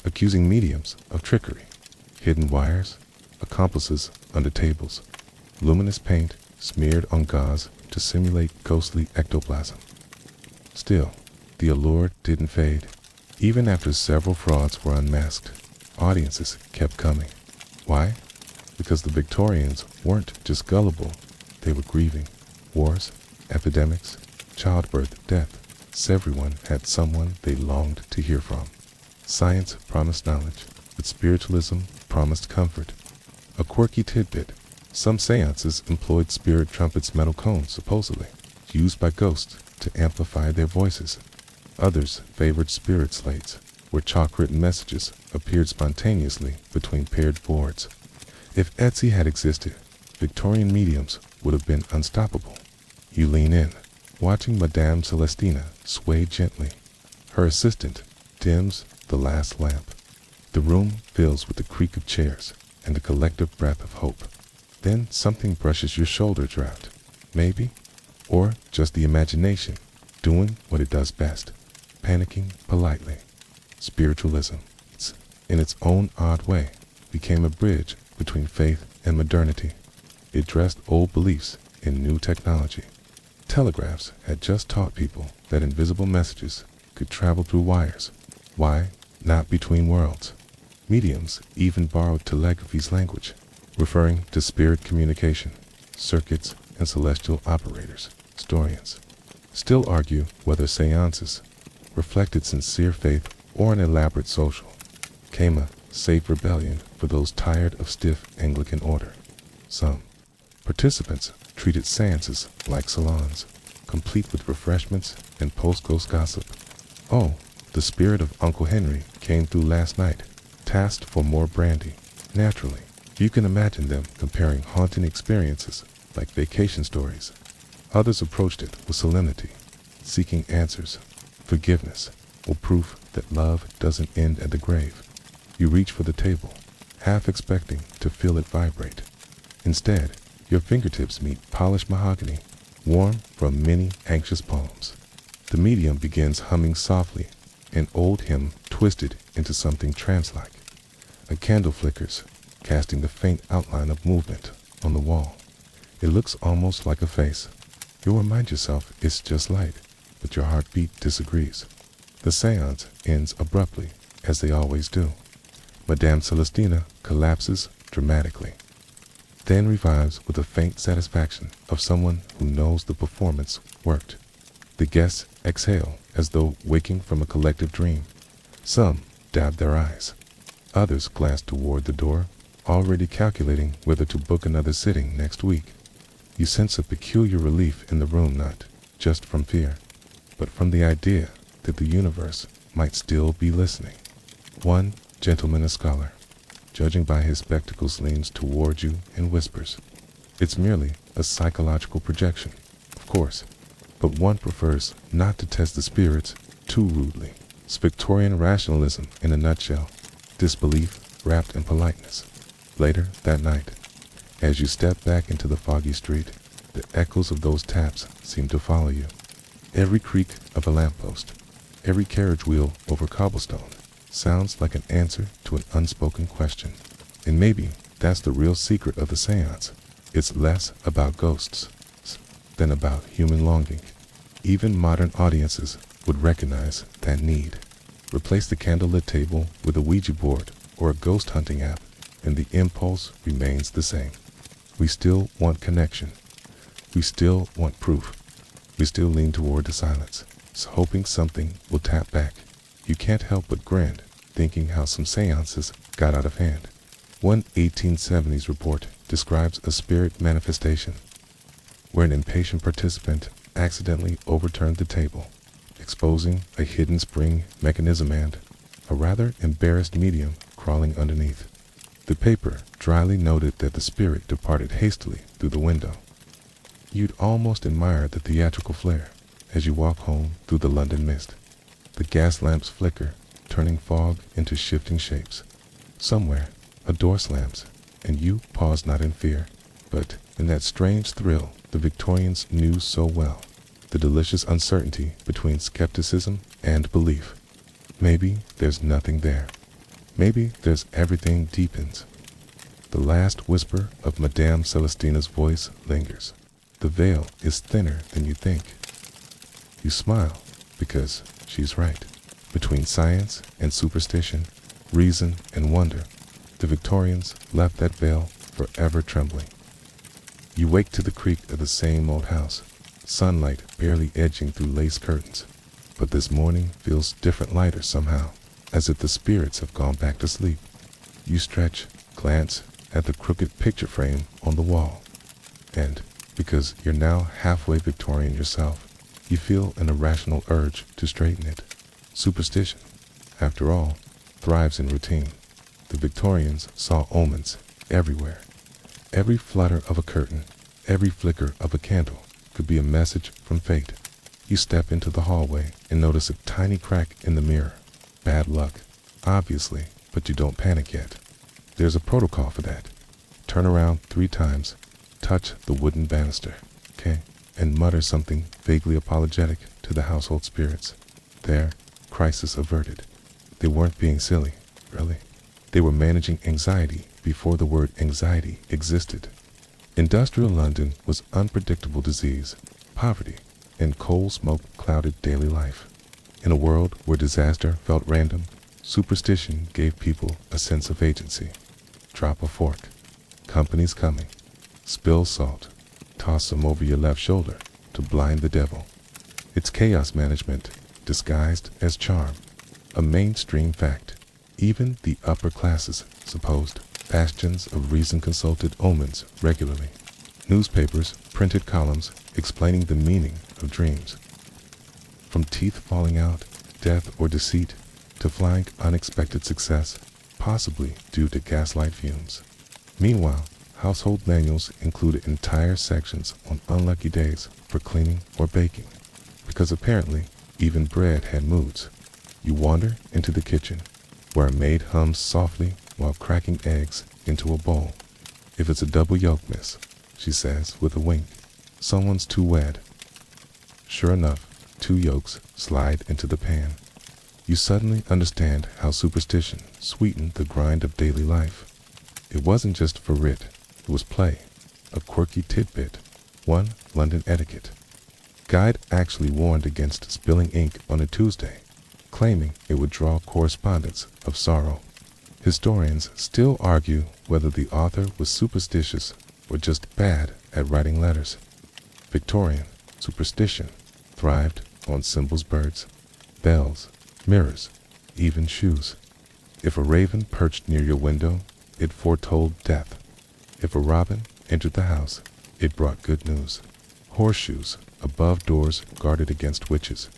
accusing mediums of trickery. Hidden wires, accomplices under tables, luminous paint smeared on gauze to simulate ghostly ectoplasm. Still, the allure didn't fade. Even after several frauds were unmasked, audiences kept coming. Why? Because the Victorians weren't just gullible, they were grieving. Wars, epidemics, childbirth, death. Everyone had someone they longed to hear from. Science promised knowledge, but spiritualism promised comfort. A quirky tidbit: some seances employed spirit trumpets, metal cones supposedly, used by ghosts to amplify their voices. Others favored spirit slates, where chalk-written messages appeared spontaneously between paired boards. If Etsy had existed, Victorian mediums would have been unstoppable. You lean in, watching Madame Celestina sway gently. Her assistant dims the last lamp. The room fills with the creak of chairs and the collective breath of hope. Then something brushes your shoulder, draft, maybe, or just the imagination doing what it does best, panicking politely. Spiritualism, in its own odd way, became a bridge between faith and modernity. It dressed old beliefs in new technology. Telegraphs had just taught people that invisible messages could travel through wires. Why? Not between worlds. Mediums even borrowed telegraphy's language, referring to spirit communication, circuits, and celestial operators. Historians still argue whether seances reflected sincere faith or an elaborate social. Came a safe rebellion for those tired of stiff Anglican order. Some participants treated seances like salons, complete with refreshments and post-ghost gossip. Oh, the spirit of Uncle Henry came through last night, tasked for more brandy. Naturally, you can imagine them comparing haunting experiences like vacation stories. Others approached it with solemnity, seeking answers, forgiveness, or proof that love doesn't end at the grave. You reach for the table, half expecting to feel it vibrate. Instead, your fingertips meet polished mahogany, warm from many anxious palms. The medium begins humming softly, an old hymn twisted into something trance-like. A candle flickers, casting the faint outline of movement on the wall. It looks almost like a face. You'll remind yourself it's just light, but your heartbeat disagrees. The seance ends abruptly, as they always do. Madame Celestina collapses dramatically, then revives with a faint satisfaction of someone who knows the performance worked. The guests exhale as though waking from a collective dream. Some dab their eyes. Others glance toward the door, already calculating whether to book another sitting next week. You sense a peculiar relief in the room, not just from fear, but from the idea that the universe might still be listening. One gentleman, a scholar, judging by his spectacles, leans toward you and whispers, "It's merely a psychological projection, of course, but one prefers not to test the spirits too rudely." It's Victorian rationalism in a nutshell, disbelief wrapped in politeness. Later that night, as you step back into the foggy street, the echoes of those taps seem to follow you. Every creak of a lamppost, every carriage wheel over cobblestone, sounds like an answer to an unspoken question. And maybe that's the real secret of the seance. It's less about ghosts than about human longing. Even modern audiences would recognize that need. Replace the candlelit table with a Ouija board or a ghost hunting app, and the impulse remains the same. We still want connection. We still want proof. We still lean toward the silence, hoping something will tap back. You can't help but grin, thinking how some seances got out of hand. One 1870s report describes a spirit manifestation where an impatient participant accidentally overturned the table, exposing a hidden spring mechanism and a rather embarrassed medium crawling underneath. The paper dryly noted that the spirit departed hastily through the window. You'd almost admire the theatrical flair as you walk home through the London mist. The gas lamps flicker, turning fog into shifting shapes. Somewhere, a door slams, and you pause not in fear, but in that strange thrill the Victorians knew so well, the delicious uncertainty between skepticism and belief. Maybe there's nothing there. Maybe there's everything deepens. The last whisper of Madame Celestina's voice lingers. The veil is thinner than you think. You smile because she's right. Between science and superstition, reason and wonder, the Victorians left that veil forever trembling. You wake to the creak of the same old house, sunlight barely edging through lace curtains. But this morning feels different, lighter somehow, as if the spirits have gone back to sleep. You stretch, glance at the crooked picture frame on the wall, and because you're now halfway Victorian yourself, you feel an irrational urge to straighten it. Superstition, after all, thrives in routine. The Victorians saw omens everywhere. Every flutter of a curtain, every flicker of a candle could be a message from fate. You step into the hallway and notice a tiny crack in the mirror. Bad luck, obviously, but you don't panic yet. There's a protocol for that. Turn around 3 times, touch the wooden banister, okay, and mutter something vaguely apologetic to the household spirits. There, crisis averted. They weren't being silly, really. They were managing anxiety before the word anxiety existed. Industrial London was unpredictable disease, poverty, and coal smoke clouded daily life. In a world where disaster felt random, superstition gave people a sense of agency. Drop a fork. Company's coming. Spill salt. Toss some over your left shoulder to blind the devil. It's chaos management disguised as charm. A mainstream fact. Even the upper classes supposed bastions of reason consulted omens regularly. Newspapers printed columns explaining the meaning of dreams. From teeth falling out, death or deceit, to flying unexpected success, possibly due to gaslight fumes. Meanwhile, household manuals included entire sections on unlucky days for cleaning or baking, because apparently even bread had moods. You wander into the kitchen, where a maid hums softly while cracking eggs into a bowl. "If it's a double yolk, miss," she says with a wink, "someone's too wed." Sure enough, two yolks slide into the pan. You suddenly understand how superstition sweetened the grind of daily life. It wasn't just for writ, it was play, a quirky tidbit, one London etiquette. Guide actually warned against spilling ink on a Tuesday, claiming it would draw correspondence of sorrow. Historians still argue whether the author was superstitious or just bad at writing letters. Victorian superstition thrived on symbols, birds, bells, mirrors, even shoes. If a raven perched near your window, it foretold death. If a robin entered the house, it brought good news. Horseshoes above doors guarded against witches,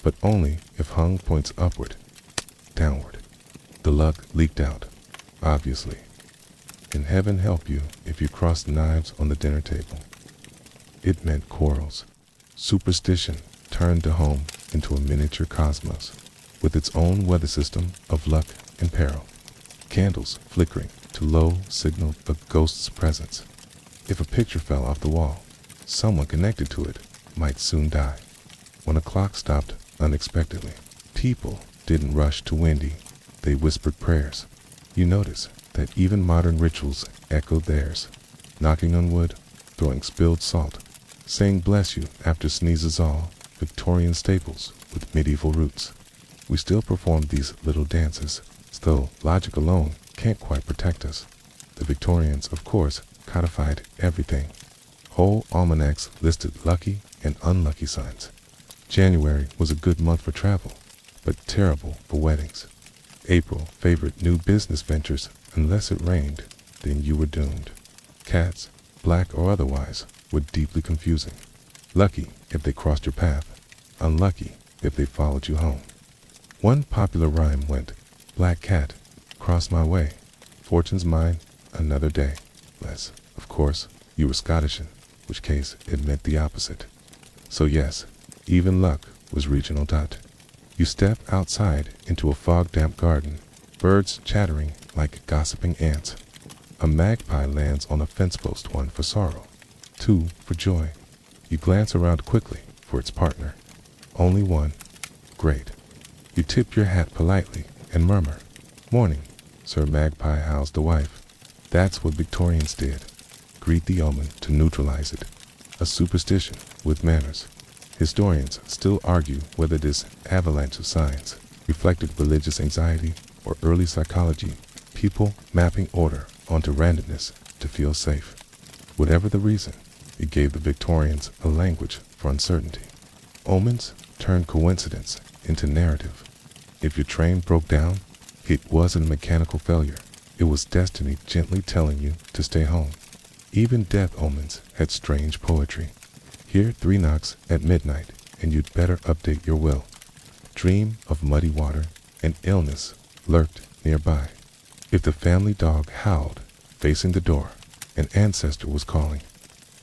but only if hung points upward, downward. The luck leaked out, obviously. And heaven help you if you crossed knives on the dinner table. It meant quarrels. Superstition turned the home into a miniature cosmos, with its own weather system of luck and peril. Candles flickering to low signaled a ghost's presence. If a picture fell off the wall, someone connected to it might soon die. When a clock stopped unexpectedly, people didn't rush to windy, they whispered prayers. You notice that even modern rituals echo theirs, knocking on wood, throwing spilled salt, saying bless you after sneezes, all Victorian staples with medieval roots. We still perform these little dances, though logic alone can't quite protect us. The Victorians, of course, codified everything. Whole almanacs listed lucky and unlucky signs. January was a good month for travel, but terrible for weddings. April favored new business ventures. Unless it rained, then you were doomed. Cats, black or otherwise, were deeply confusing. Lucky if they crossed your path, unlucky if they followed you home. One popular rhyme went, black cat, cross my way, fortune's mine, another day. Unless, of course, you were Scottish, in which case it meant the opposite. So yes, even luck was regional. You step outside into a fog-damp garden, birds chattering like gossiping ants. A magpie lands on a fence post, one for sorrow, two for joy. You glance around quickly for its partner. Only one. Great. You tip your hat politely and murmur, morning, Sir Magpie, how's the wife? That's what Victorians did. Greet the omen to neutralize it. A superstition with manners. Historians still argue whether this avalanche of signs reflected religious anxiety or early psychology, people mapping order onto randomness to feel safe. Whatever the reason, it gave the Victorians a language for uncertainty. Omens turned coincidence into narrative. If your train broke down, it wasn't a mechanical failure. It was destiny gently telling you to stay home. Even death omens had strange poetry. Hear 3 knocks at midnight, and you'd better update your will. Dream of muddy water, and illness lurked nearby. If the family dog howled, facing the door, an ancestor was calling.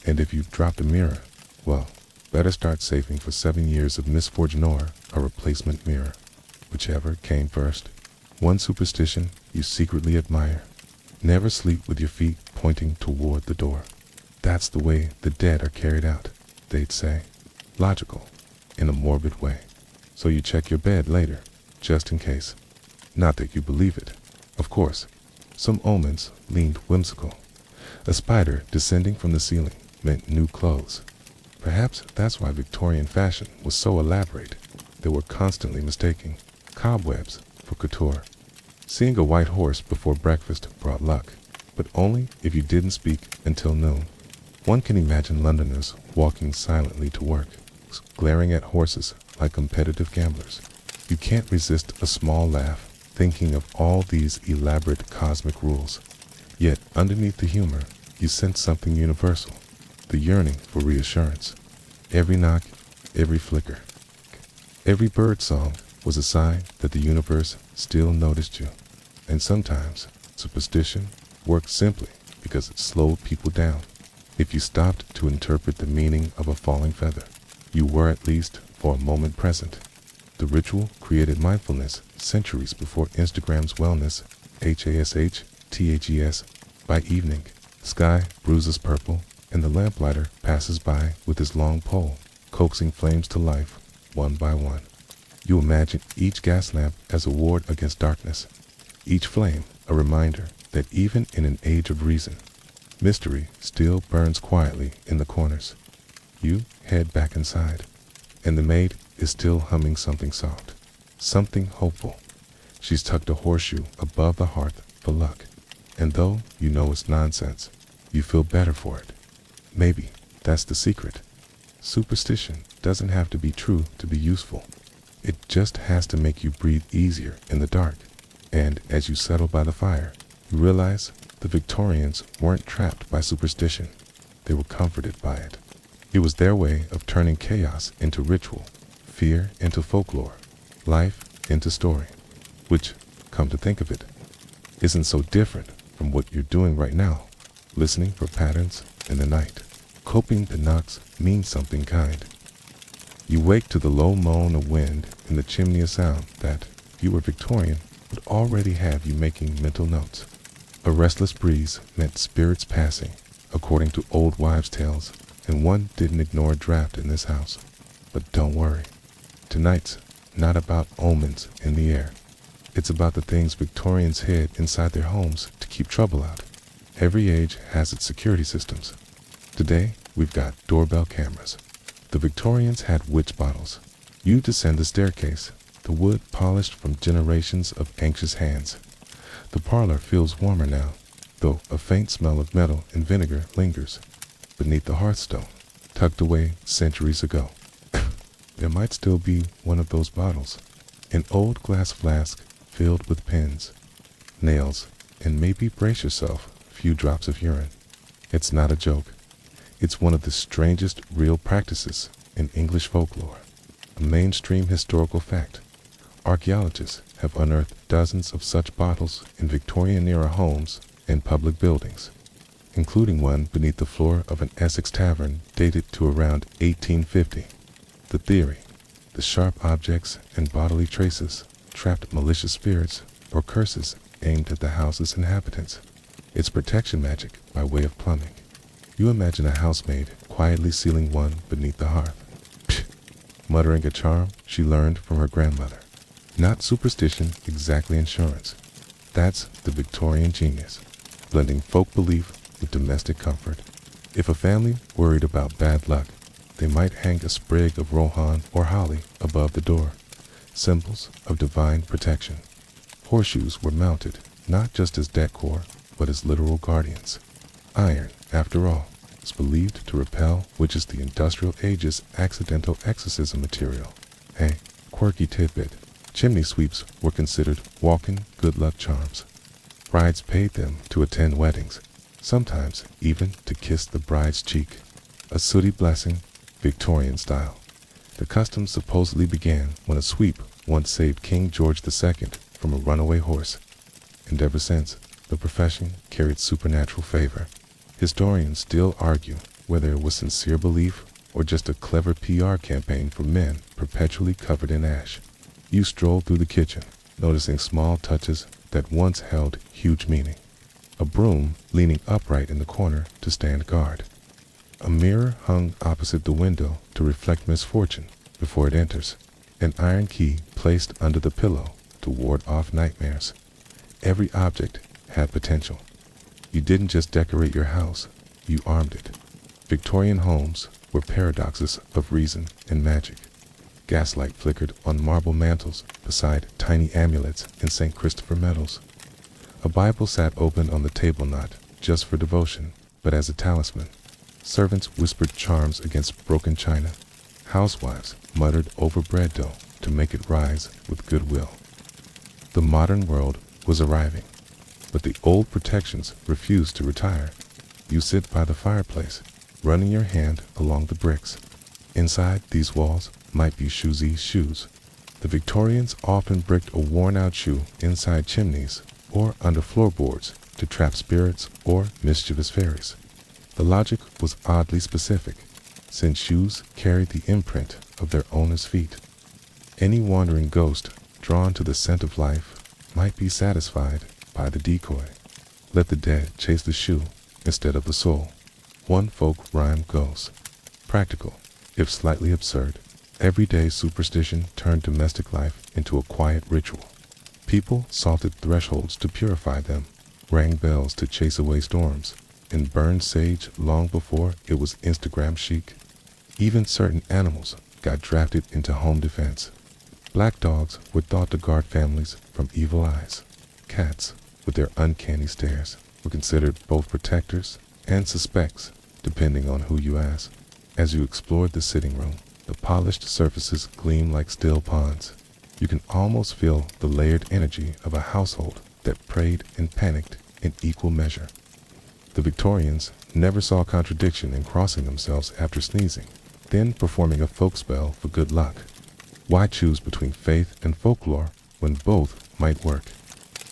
And if you dropped a mirror, well, better start saving for 7 years of misfortune or a replacement mirror, whichever came first. One superstition you secretly admire. Never sleep with your feet pointing toward the door. That's the way the dead are carried out, they'd say. Logical, in a morbid way. So you check your bed later, just in case. Not that you believe it. Of course, some omens leaned whimsical. A spider descending from the ceiling meant new clothes. Perhaps that's why Victorian fashion was so elaborate. They were constantly mistaking cobwebs for couture. Seeing a white horse before breakfast brought luck, but only if you didn't speak until noon. One can imagine Londoners walking silently to work, glaring at horses like competitive gamblers. You can't resist a small laugh, thinking of all these elaborate cosmic rules. Yet underneath the humor, you sense something universal, the yearning for reassurance. Every knock, every flicker, every bird song was a sign that the universe still noticed you. And sometimes, superstition worked simply because it slowed people down. If you stopped to interpret the meaning of a falling feather, you were at least for a moment present. The ritual created mindfulness centuries before Instagram's wellness, HASH, By evening, the sky bruises purple, and the lamplighter passes by with his long pole, coaxing flames to life. one by one. You imagine each gas lamp as a ward against darkness, each flame a reminder that even in an age of reason, mystery still burns quietly in the corners. You head back inside, and the maid is still humming something soft, something hopeful. She's tucked a horseshoe above the hearth for luck, and though you know it's nonsense, you feel better for it. Maybe that's the secret. Superstition doesn't have to be true to be useful. It just has to make you breathe easier in the dark. And as you settle by the fire, you realize the Victorians weren't trapped by superstition. They were comforted by it. It was their way of turning chaos into ritual, fear into folklore, life into story, which, come to think of it, isn't so different from what you're doing right now, listening for patterns in the night, hoping the knocks mean something kind. You wake to the low moan of wind in the chimney, a sound that, if you were Victorian, would already have you making mental notes. A restless breeze meant spirits passing, according to old wives' tales, and one didn't ignore a draft in this house. But don't worry. Tonight's not about omens in the air. It's about the things Victorians hid inside their homes to keep trouble out. Every age has its security systems. Today, we've got doorbell cameras. The Victorians had witch bottles. You descend the staircase, the wood polished from generations of anxious hands. The parlor feels warmer now, though a faint smell of metal and vinegar lingers beneath the hearthstone, tucked away centuries ago. There might still be one of those bottles, an old glass flask filled with pins, nails, and maybe, brace yourself, a few drops of urine. It's not a joke. It's one of the strangest real practices in English folklore, a mainstream historical fact. Archaeologists have unearthed dozens of such bottles in Victorian-era homes and public buildings, including one beneath the floor of an Essex tavern dated to around 1850. The theory: the sharp objects and bodily traces trapped malicious spirits or curses aimed at the house's inhabitants. It's protection magic by way of plumbing. You imagine a housemaid quietly sealing one beneath the hearth, muttering a charm she learned from her grandmother. Not superstition, exactly insurance. That's the Victorian genius, blending folk belief with domestic comfort. If a family worried about bad luck, they might hang a sprig of rohan or holly above the door, symbols of divine protection. Horseshoes were mounted not just as decor, but as literal guardians. Iron, after all, is believed to repel, which is the industrial age's accidental exorcism material. A quirky tidbit: chimney sweeps were considered walking good luck charms. Brides paid them to attend weddings, sometimes even to kiss the bride's cheek. A sooty blessing, Victorian style. The custom supposedly began when a sweep once saved King George II from a runaway horse, and ever since, the profession carried supernatural favor. Historians still argue whether it was sincere belief or just a clever PR campaign for men perpetually covered in ash. You stroll through the kitchen, noticing small touches that once held huge meaning. A broom leaning upright in the corner to stand guard. A mirror hung opposite the window to reflect misfortune before it enters. An iron key placed under the pillow to ward off nightmares. Every object had potential. You didn't just decorate your house, you armed it. Victorian homes were paradoxes of reason and magic. Gaslight flickered on marble mantels beside tiny amulets in St. Christopher medals. A Bible sat open on the table, not just for devotion, but as a talisman. Servants whispered charms against broken china. Housewives muttered over bread dough to make it rise with goodwill. The modern world was arriving, but the old protections refused to retire. You sit by the fireplace, running your hand along the bricks. Inside these walls might be shoesy shoes. The Victorians often bricked a worn-out shoe inside chimneys or under floorboards to trap spirits or mischievous fairies. The logic was oddly specific, since shoes carried the imprint of their owner's feet. Any wandering ghost drawn to the scent of life might be satisfied by the decoy. Let the dead chase the shoe instead of the soul. One folk rhyme goes: practical, if slightly absurd, Everyday superstition turned domestic life into a quiet ritual. People salted thresholds to purify them, rang bells to chase away storms, and burned sage long before it was Instagram chic. Even certain animals got drafted into home defense. Black dogs were thought to guard families from evil eyes. Cats, with their uncanny stares, were considered both protectors and suspects, depending on who you ask. As you explored the sitting room, the polished surfaces gleamed like still ponds. You can almost feel the layered energy of a household that prayed and panicked in equal measure. The Victorians never saw contradiction in crossing themselves after sneezing, then performing a folk spell for good luck. Why choose between faith and folklore when both might work?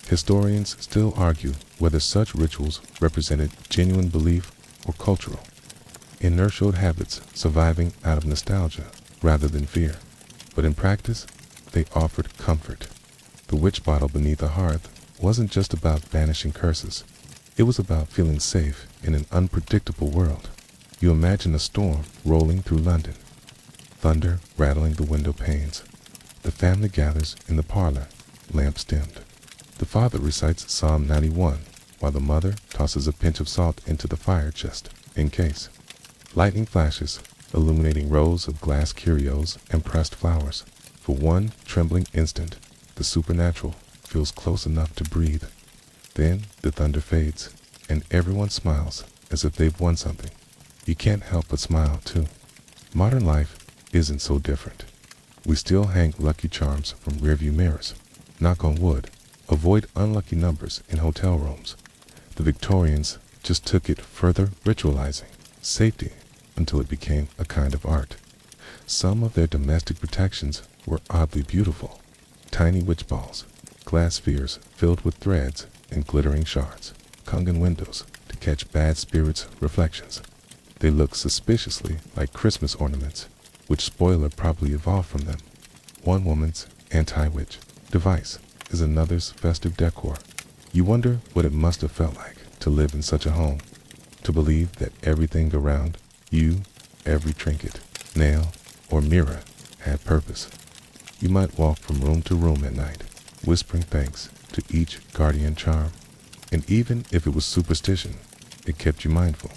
Historians still argue whether such rituals represented genuine belief or cultural, inertial habits surviving out of nostalgia rather than fear. But in practice, they offered comfort. The witch bottle beneath the hearth wasn't just about banishing curses. It was about feeling safe in an unpredictable world. You imagine a storm rolling through London, thunder rattling the window panes. The family gathers in the parlor, lamps dimmed. The father recites Psalm 91, while the mother tosses a pinch of salt into the fire chest, in case. Lightning flashes, illuminating rows of glass curios and pressed flowers. For one trembling instant, the supernatural feels close enough to breathe. Then the thunder fades, and everyone smiles as if they've won something. You can't help but smile, too. Modern life isn't so different. We still hang lucky charms from rearview mirrors. Knock on wood. Avoid unlucky numbers in hotel rooms. The Victorians just took it further, ritualizing safety until it became a kind of art. Some of their domestic protections were oddly beautiful. Tiny witch balls, glass spheres filled with threads and glittering shards, hung in windows to catch bad spirits' reflections. They look suspiciously like Christmas ornaments, which spoiler probably evolved from them. One woman's anti-witch device is another's festive decor. You wonder what it must have felt like to live in such a home, to believe that everything around you, every trinket, nail, or mirror had purpose. You might walk from room to room at night, whispering thanks to each guardian charm. And even if it was superstition, it kept you mindful.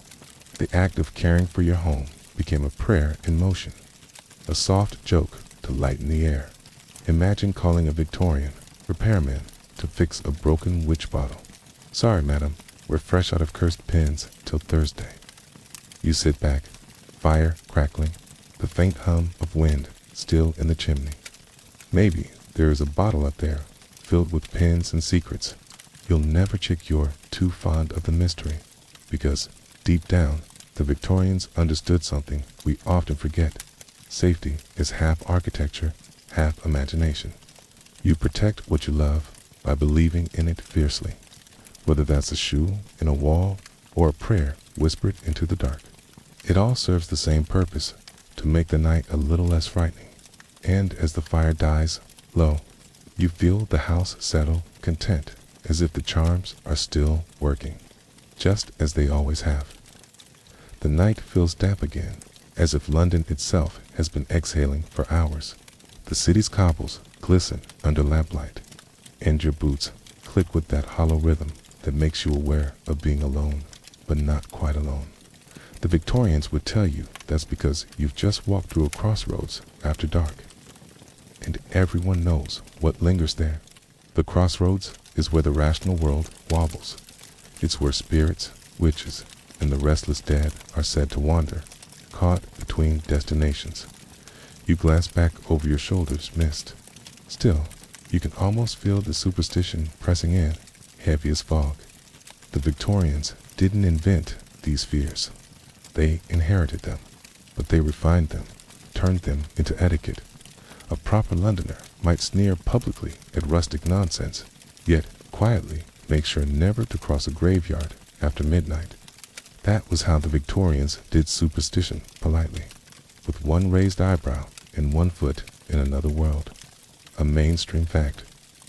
The act of caring for your home became a prayer in motion, a soft joke to lighten the air. Imagine calling a Victorian repairman to fix a broken witch bottle. Sorry, madam, we're fresh out of cursed pins till Thursday. You sit back, fire crackling, the faint hum of wind still in the chimney. Maybe there is a bottle up there filled with pins and secrets. You'll never check you're too fond of the mystery, because deep down, the Victorians understood something we often forget. Safety is half architecture, half imagination. You protect what you love by believing in it fiercely, whether that's a shoe in a wall or a prayer whispered into the dark. It all serves the same purpose, to make the night a little less frightening. And as the fire dies low, you feel the house settle content, as if the charms are still working, just as they always have. The night feels damp again, as if London itself has been exhaling for hours. The city's cobbles glisten under lamplight, and your boots click with that hollow rhythm that makes you aware of being alone, but not quite alone. The Victorians would tell you that's because you've just walked through a crossroads after dark. And everyone knows what lingers there. The crossroads is where the rational world wobbles. It's where spirits, witches, and the restless dead are said to wander, caught between destinations. You glance back over your shoulders, mist. Still, you can almost feel the superstition pressing in, heavy as fog. The Victorians didn't invent these fears. They inherited them, but they refined them, turned them into etiquette. A proper Londoner might sneer publicly at rustic nonsense, yet quietly make sure never to cross a graveyard after midnight. That was how the Victorians did superstition politely, with one raised eyebrow and one foot in another world. A mainstream fact.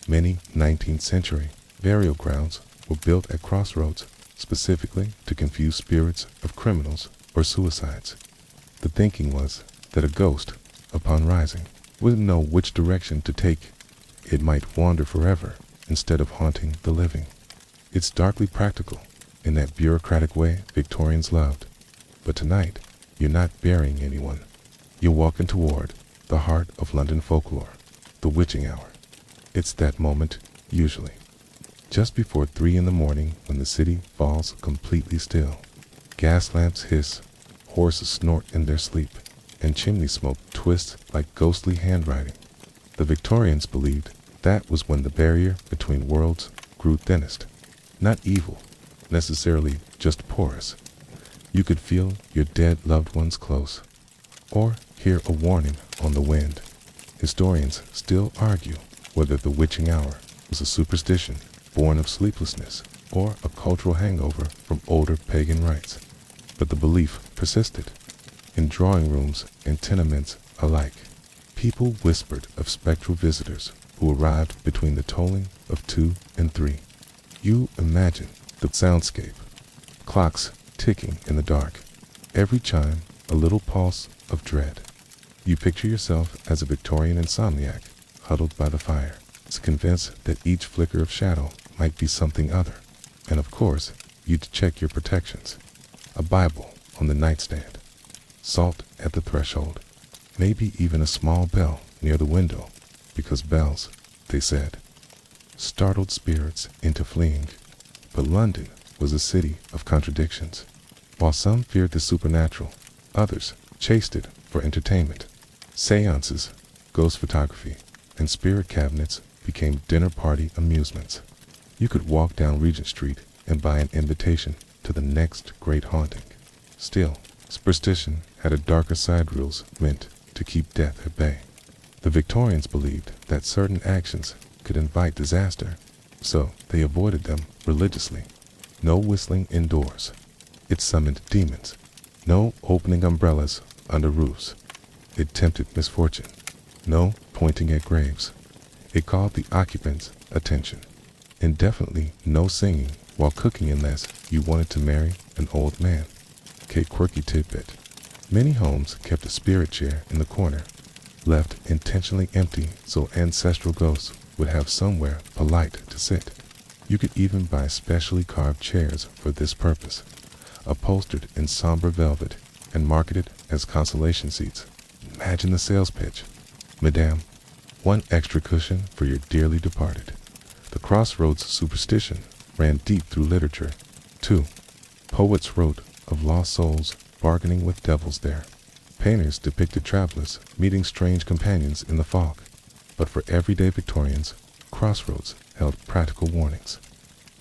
Many 19th century burial grounds were built at crossroads specifically to confuse spirits of criminals or suicides. The thinking was that a ghost, upon rising, wouldn't know which direction to take. It might wander forever instead of haunting the living. It's darkly practical in that bureaucratic way Victorians loved. But tonight, you're not burying anyone. You're walking toward the heart of London folklore, the witching hour. It's that moment, usually, just before 3 in the morning when the city falls completely still. Gas lamps hiss, horses snort in their sleep, and chimney smoke twists like ghostly handwriting. The Victorians believed that was when the barrier between worlds grew thinnest. Not evil, necessarily just porous. You could feel your dead loved ones close, or hear a warning on the wind. Historians still argue whether the witching hour was a superstition born of sleeplessness or a cultural hangover from older pagan rites. But the belief persisted. In drawing rooms and tenements alike, people whispered of spectral visitors who arrived between the tolling of 2 and 3. You imagine the soundscape, clocks ticking in the dark, every chime a little pulse of dread. You picture yourself as a Victorian insomniac huddled by the fire, convinced that each flicker of shadow might be something other. And of course, you'd check your protections. A Bible on the nightstand, salt at the threshold, maybe even a small bell near the window, because bells, they said, startled spirits into fleeing. But London was a city of contradictions. While some feared the supernatural, others chased it for entertainment. Seances, ghost photography, and spirit cabinets became dinner party amusements. You could walk down Regent Street and buy an invitation to the next great haunting. Still, superstition had a darker side rules meant to keep death at bay. The Victorians believed that certain actions could invite disaster, so they avoided them religiously. No whistling indoors. It summoned demons. No opening umbrellas under roofs. It tempted misfortune. No pointing at graves. It called the occupants' attention. And definitely no singing while cooking unless you wanted to marry an old man. Okay, quirky tidbit. Many homes kept a spirit chair in the corner, left intentionally empty so ancestral ghosts would have somewhere polite to sit. You could even buy specially carved chairs for this purpose, upholstered in somber velvet and marketed as consolation seats. Imagine the sales pitch. Madame, 1 extra cushion for your dearly departed. The crossroads superstition ran deep through literature. 2. Poets wrote of lost souls bargaining with devils there. Painters depicted travelers meeting strange companions in the fog. But for everyday Victorians, crossroads held practical warnings.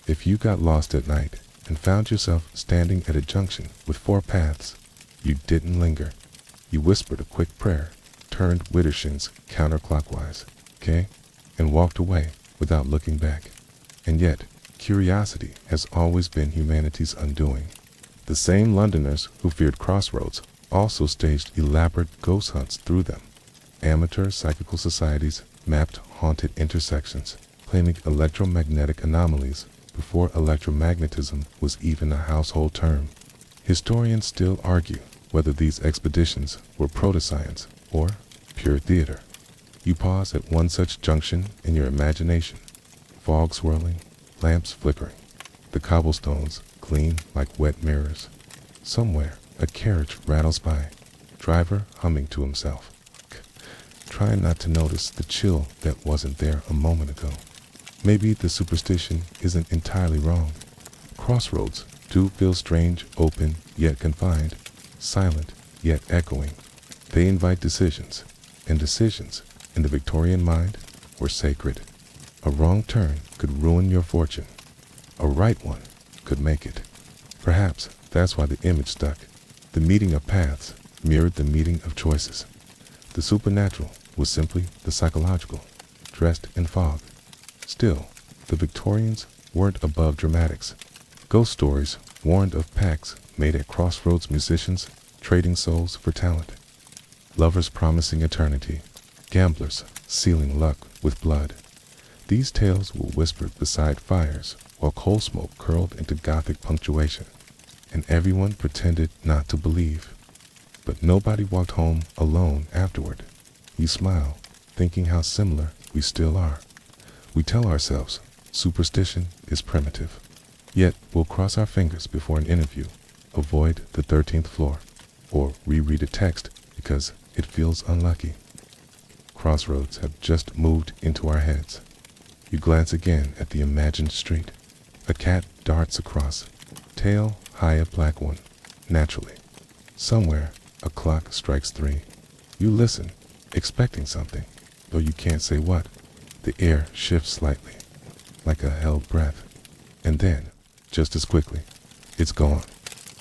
If you got lost at night and found yourself standing at a junction with 4 paths, you didn't linger. You whispered a quick prayer, turned widdershins counterclockwise, okay, and walked away without looking back. And yet, curiosity has always been humanity's undoing. The same Londoners who feared crossroads also staged elaborate ghost hunts through them. Amateur psychical societies mapped haunted intersections, claiming electromagnetic anomalies before electromagnetism was even a household term. Historians still argue whether these expeditions were proto-science or pure theater. You pause at one such junction in your imagination, fog swirling, lamps flickering, the cobblestones gleam like wet mirrors. Somewhere, a carriage rattles by, driver humming to himself, trying not to notice the chill that wasn't there a moment ago. Maybe the superstition isn't entirely wrong. Crossroads do feel strange, open, yet confined, silent, yet echoing. They invite decisions, and decisions, in the Victorian mind, were sacred. A wrong turn could ruin your fortune. A right one could make it. Perhaps that's why the image stuck. The meeting of paths mirrored the meeting of choices. The supernatural was simply the psychological, dressed in fog. Still, the Victorians weren't above dramatics. Ghost stories warned of pacts made at crossroads, musicians trading souls for talent, lovers promising eternity, gamblers sealing luck with blood. These tales were whispered beside fires while coal smoke curled into Gothic punctuation, and everyone pretended not to believe. But nobody walked home alone afterward. You smile, thinking how similar we still are. We tell ourselves superstition is primitive. Yet we'll cross our fingers before an interview, avoid the 13th floor, or reread a text because it feels unlucky. Crossroads have just moved into our heads. You glance again at the imagined street. A cat darts across, tail high a black one, naturally. Somewhere, a clock strikes 3. You listen, expecting something, though you can't say what. The air shifts slightly, like a held breath. And then, just as quickly, it's gone.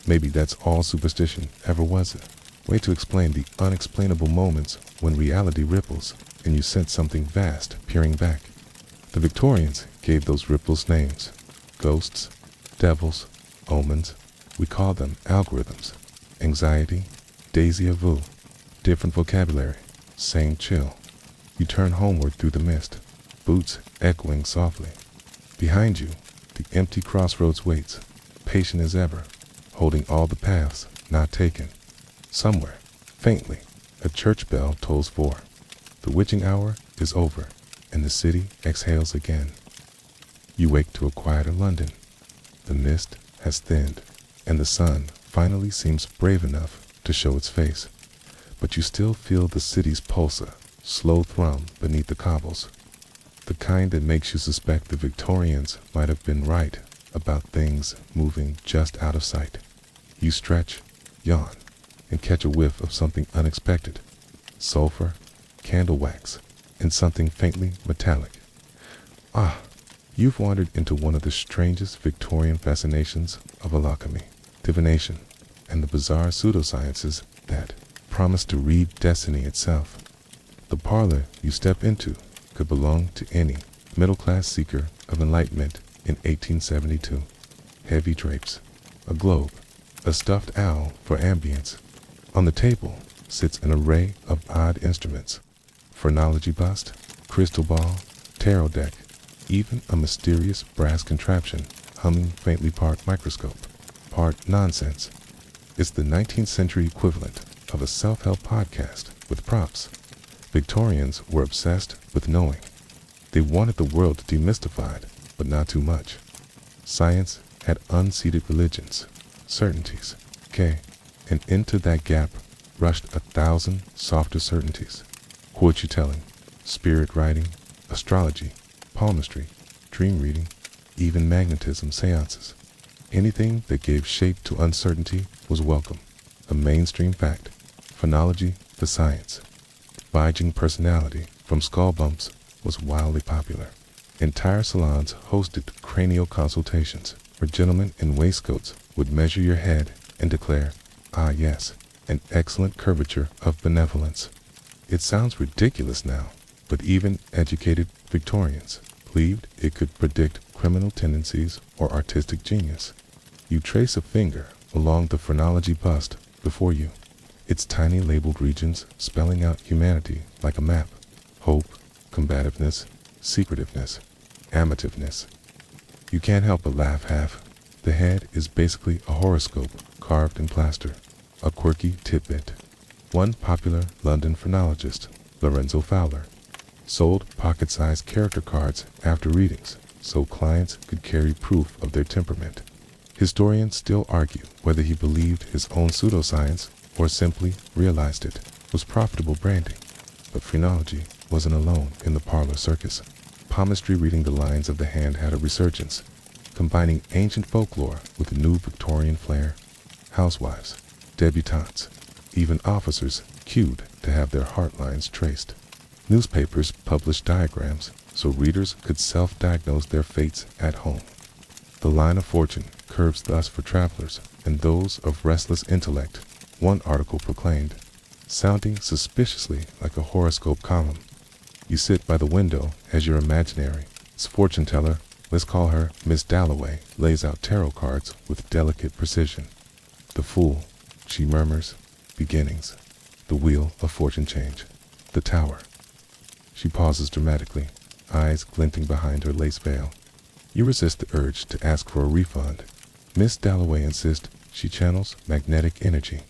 Maybe that's all superstition ever was. A way to explain the unexplainable moments when reality ripples and you sense something vast peering back. The Victorians gave those ripples names. Ghosts, devils, omens. We call them algorithms. Anxiety, déjà vu. Different vocabulary, same chill. You turn homeward through the mist, boots echoing softly. Behind you, the empty crossroads waits, patient as ever, holding all the paths not taken. Somewhere, faintly, a church bell tolls 4. The witching hour is over, and the city exhales again. You wake to a quieter London. The mist has thinned, and the sun finally seems brave enough to show its face. But you still feel the city's pulse, slow thrum beneath the cobbles. The kind that makes you suspect the Victorians might have been right about things moving just out of sight. You stretch, yawn, and catch a whiff of something unexpected. Sulfur, candle wax, and something faintly metallic. Ah, you've wandered into one of the strangest Victorian fascinations of alchemy, divination, and the bizarre pseudosciences that promise to read destiny itself. The parlor you step into could belong to any middle-class seeker of enlightenment in 1872. Heavy drapes, a globe, a stuffed owl for ambience. On the table sits an array of odd instruments. Phrenology bust, crystal ball, tarot deck, even a mysterious brass contraption humming faintly part microscope, part nonsense. It's the 19th century equivalent of a self-help podcast with props. Victorians were obsessed with knowing. They wanted the world demystified, but not too much. Science had unseated religions, certainties, and into that gap rushed 1,000 softer certainties. Fortune telling, spirit writing, astrology, palmistry, dream reading, even magnetism seances. Anything that gave shape to uncertainty was welcome. A mainstream fact. Phrenology, the science. Bidging personality from skull bumps was wildly popular. Entire salons hosted cranial consultations where gentlemen in waistcoats would measure your head and declare, ah yes, an excellent curvature of benevolence. It sounds ridiculous now, but even educated Victorians believed it could predict criminal tendencies or artistic genius. You trace a finger along the phrenology bust before you, its tiny labeled regions spelling out humanity like a map. Hope, combativeness, secretiveness, amativeness. You can't help but laugh half. The head is basically a horoscope carved in plaster. A quirky tidbit. One popular London phrenologist, Lorenzo Fowler, sold pocket-sized character cards after readings so clients could carry proof of their temperament. Historians still argue whether he believed his own pseudoscience or simply realized it was profitable branding. But phrenology wasn't alone in the parlor circus. Palmistry reading the lines of the hand had a resurgence, combining ancient folklore with new Victorian flair. Housewives, debutantes, even officers queued to have their heart lines traced. Newspapers published diagrams so readers could self-diagnose their fates at home. The line of fortune curves thus for travelers and those of restless intellect, one article proclaimed, sounding suspiciously like a horoscope column. You sit by the window as your imaginary fortune teller, let's call her Miss Dalloway, lays out tarot cards with delicate precision. The fool, she murmurs, beginnings, the wheel of fortune change, the tower. She pauses dramatically, eyes glinting behind her lace veil. You resist the urge to ask for a refund. Miss Dalloway insists she channels magnetic energy,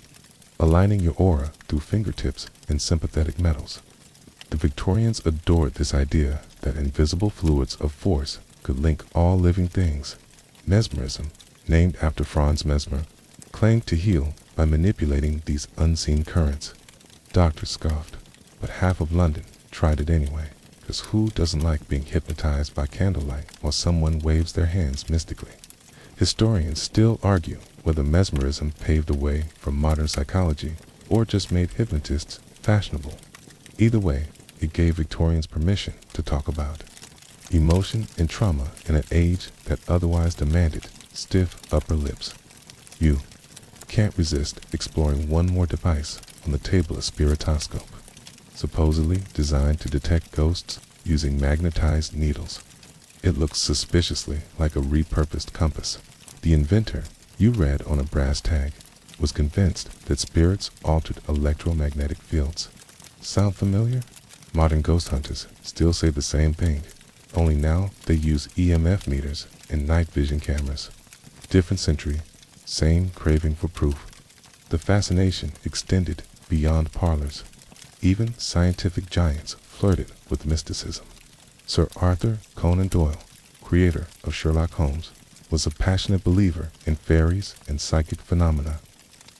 aligning your aura through fingertips and sympathetic metals. The Victorians adored this idea that invisible fluids of force could link all living things. Mesmerism, named after Franz Mesmer, claimed to heal by manipulating these unseen currents. Doctors scoffed, but half of London tried it anyway, because who doesn't like being hypnotized by candlelight while someone waves their hands mystically? Historians still argue whether mesmerism paved the way for modern psychology or just made hypnotists fashionable. Either way, it gave Victorians permission to talk about emotion and trauma in an age that otherwise demanded stiff upper lips. You can't resist exploring one more device on the table, a spiritoscope, supposedly designed to detect ghosts using magnetized needles. It looks suspiciously like a repurposed compass. The inventor, you read on a brass tag, was convinced that spirits altered electromagnetic fields. Sound familiar? Modern ghost hunters still say the same thing, only now they use EMF meters and night vision cameras. Different century, same craving for proof. The fascination extended beyond parlors. Even scientific giants flirted with mysticism. Sir Arthur Conan Doyle, creator of Sherlock Holmes, was a passionate believer in fairies and psychic phenomena.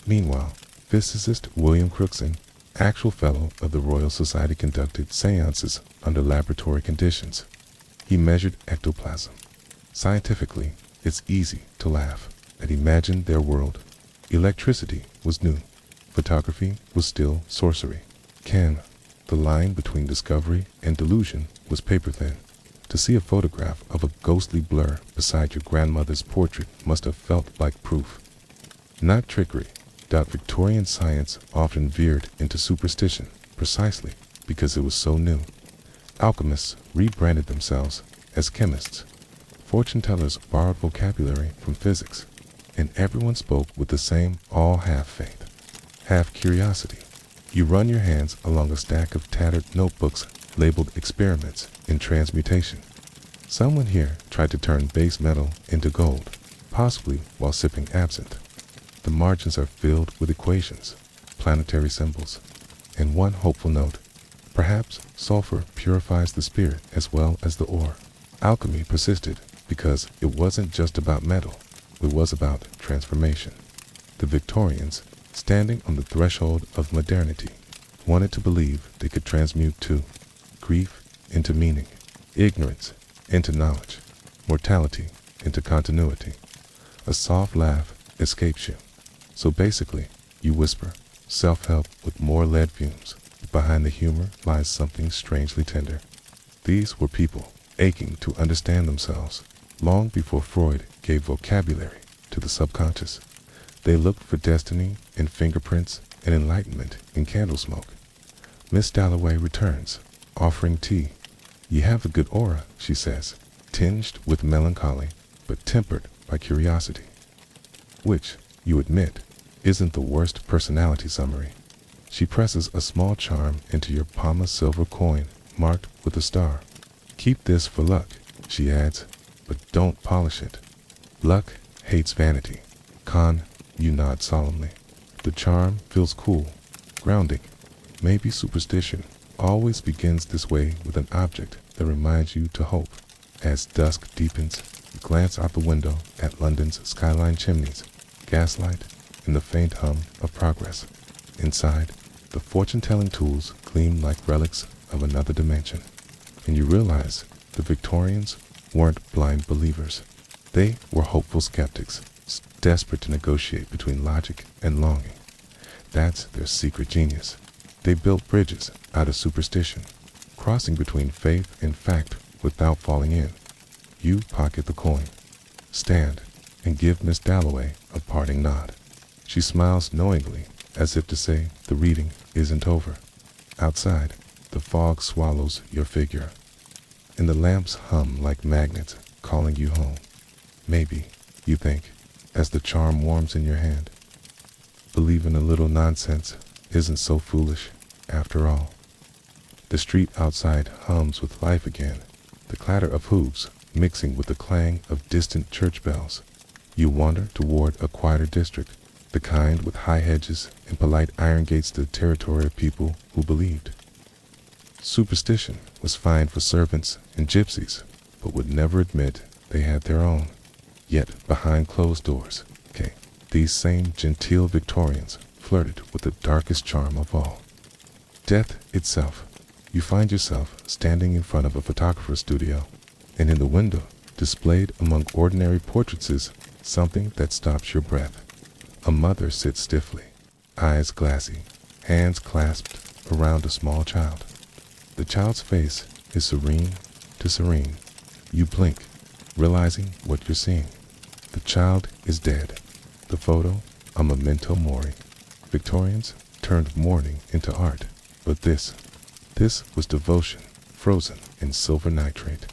Meanwhile, physicist William Crookes, actual fellow of the Royal Society, conducted seances under laboratory conditions. He measured ectoplasm. Scientifically, it's easy to laugh and imagine their world. Electricity was new. Photography was still sorcery. The line between discovery and delusion was paper-thin. To see a photograph of a ghostly blur beside your grandmother's portrait must have felt like proof. Not trickery. Victorian science often veered into superstition precisely because it was so new. Alchemists rebranded themselves as chemists. Fortune tellers borrowed vocabulary from physics, and everyone spoke with the same all half faith, half curiosity. You run your hands along a stack of tattered notebooks labeled experiments in transmutation. Someone here tried to turn base metal into gold, possibly while sipping absinthe. The margins are filled with equations, planetary symbols, and one hopeful note. Perhaps sulfur purifies the spirit as well as the ore. Alchemy persisted because it wasn't just about metal, it was about transformation. The Victorians, standing on the threshold of modernity, wanted to believe they could transmute too. Grief into meaning, ignorance into knowledge, mortality into continuity. A soft laugh escapes you. So basically, you whisper, self-help with more lead fumes. Behind the humor lies something strangely tender. These were people aching to understand themselves. Long before Freud gave vocabulary to the subconscious, they looked for destiny in fingerprints and enlightenment in candle smoke. Miss Dalloway returns, offering tea. "You have a good aura," she says, tinged with melancholy, but tempered by curiosity. Which, you admit, isn't the worst personality summary. She presses a small charm into your palm, a silver coin marked with a star. "Keep this for luck," she adds, "but don't polish it. Luck hates vanity." You nod solemnly. The charm feels cool, grounding. Maybe superstition always begins this way, with an object that reminds you to hope. As dusk deepens, you glance out the window at London's skyline chimneys, gaslight, and the faint hum of progress. Inside, the fortune-telling tools gleam like relics of another dimension. And you realize the Victorians weren't blind believers. They were hopeful skeptics, desperate to negotiate between logic and longing. That's their secret genius. They built bridges out of superstition, crossing between faith and fact without falling in. You pocket the coin, stand, and give Miss Dalloway a parting nod. She smiles knowingly, as if to say the reading isn't over. Outside, the fog swallows your figure, and the lamps hum like magnets calling you home. Maybe, you think, as the charm warms in your hand, believing a little nonsense isn't so foolish after all. The street outside hums with life again, the clatter of hooves mixing with the clang of distant church bells. You wander toward a quieter district, the kind with high hedges and polite iron gates, the territory of people who believed. Superstition was fine for servants and gypsies, but would never admit they had their own. Yet, behind closed doors, these same genteel Victorians flirted with the darkest charm of all. Death itself. You find yourself standing in front of a photographer's studio, and in the window, displayed among ordinary portraits, is something that stops your breath. A mother sits stiffly, eyes glassy, hands clasped around a small child. The child's face is serene to serene. You blink, realizing what you're seeing. The child is dead. The photo, a memento mori. Victorians turned mourning into art, but this was devotion, frozen in silver nitrate.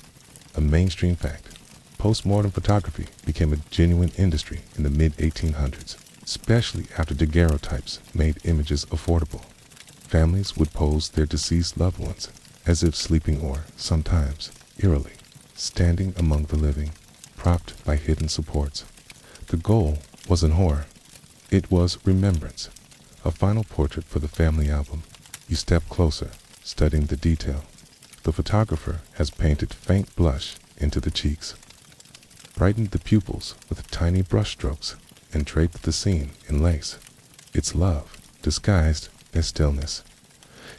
A mainstream fact. Postmortem photography became a genuine industry in the mid-1800s, especially after daguerreotypes made images affordable. Families would pose their deceased loved ones as if sleeping or, sometimes, eerily, standing among the living, propped by hidden supports. The goal wasn't horror. It was remembrance. A final portrait for the family album. You step closer, studying the detail. The photographer has painted faint blush into the cheeks, brightened the pupils with tiny brush strokes, and draped the scene in lace. It's love, disguised as stillness.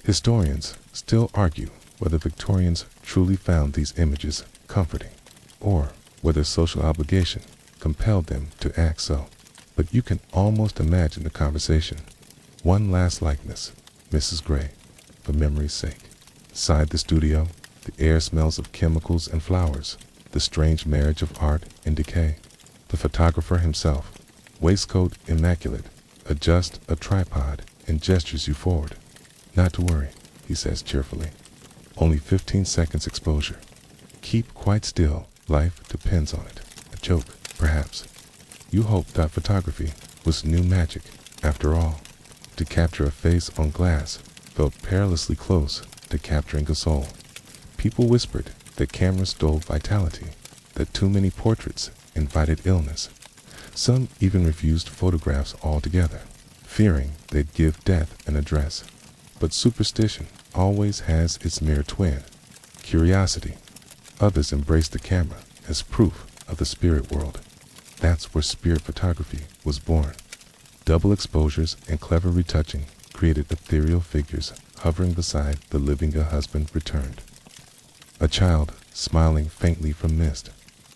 Historians still argue whether Victorians truly found these images comforting, or whether social obligation compelled them to act so. But you can almost imagine the conversation. One last likeness, Mrs. Gray, for memory's sake. Inside the studio, the air smells of chemicals and flowers, the strange marriage of art and decay. The photographer himself, waistcoat immaculate, adjusts a tripod and gestures you forward. Not to worry, he says cheerfully. Only 15 seconds exposure. Keep quite still, life depends on it. A joke, perhaps. You hoped that photography was new magic, after all. To capture a face on glass felt perilously close to capturing a soul. People whispered that cameras stole vitality, that too many portraits invited illness. Some even refused photographs altogether, fearing they'd give death an address. But superstition always has its mirror twin, curiosity. Others embraced the camera as proof of the spirit world. That's where spirit photography was born. Double exposures and clever retouching created ethereal figures hovering beside the living a husband returned. A child smiling faintly from mist,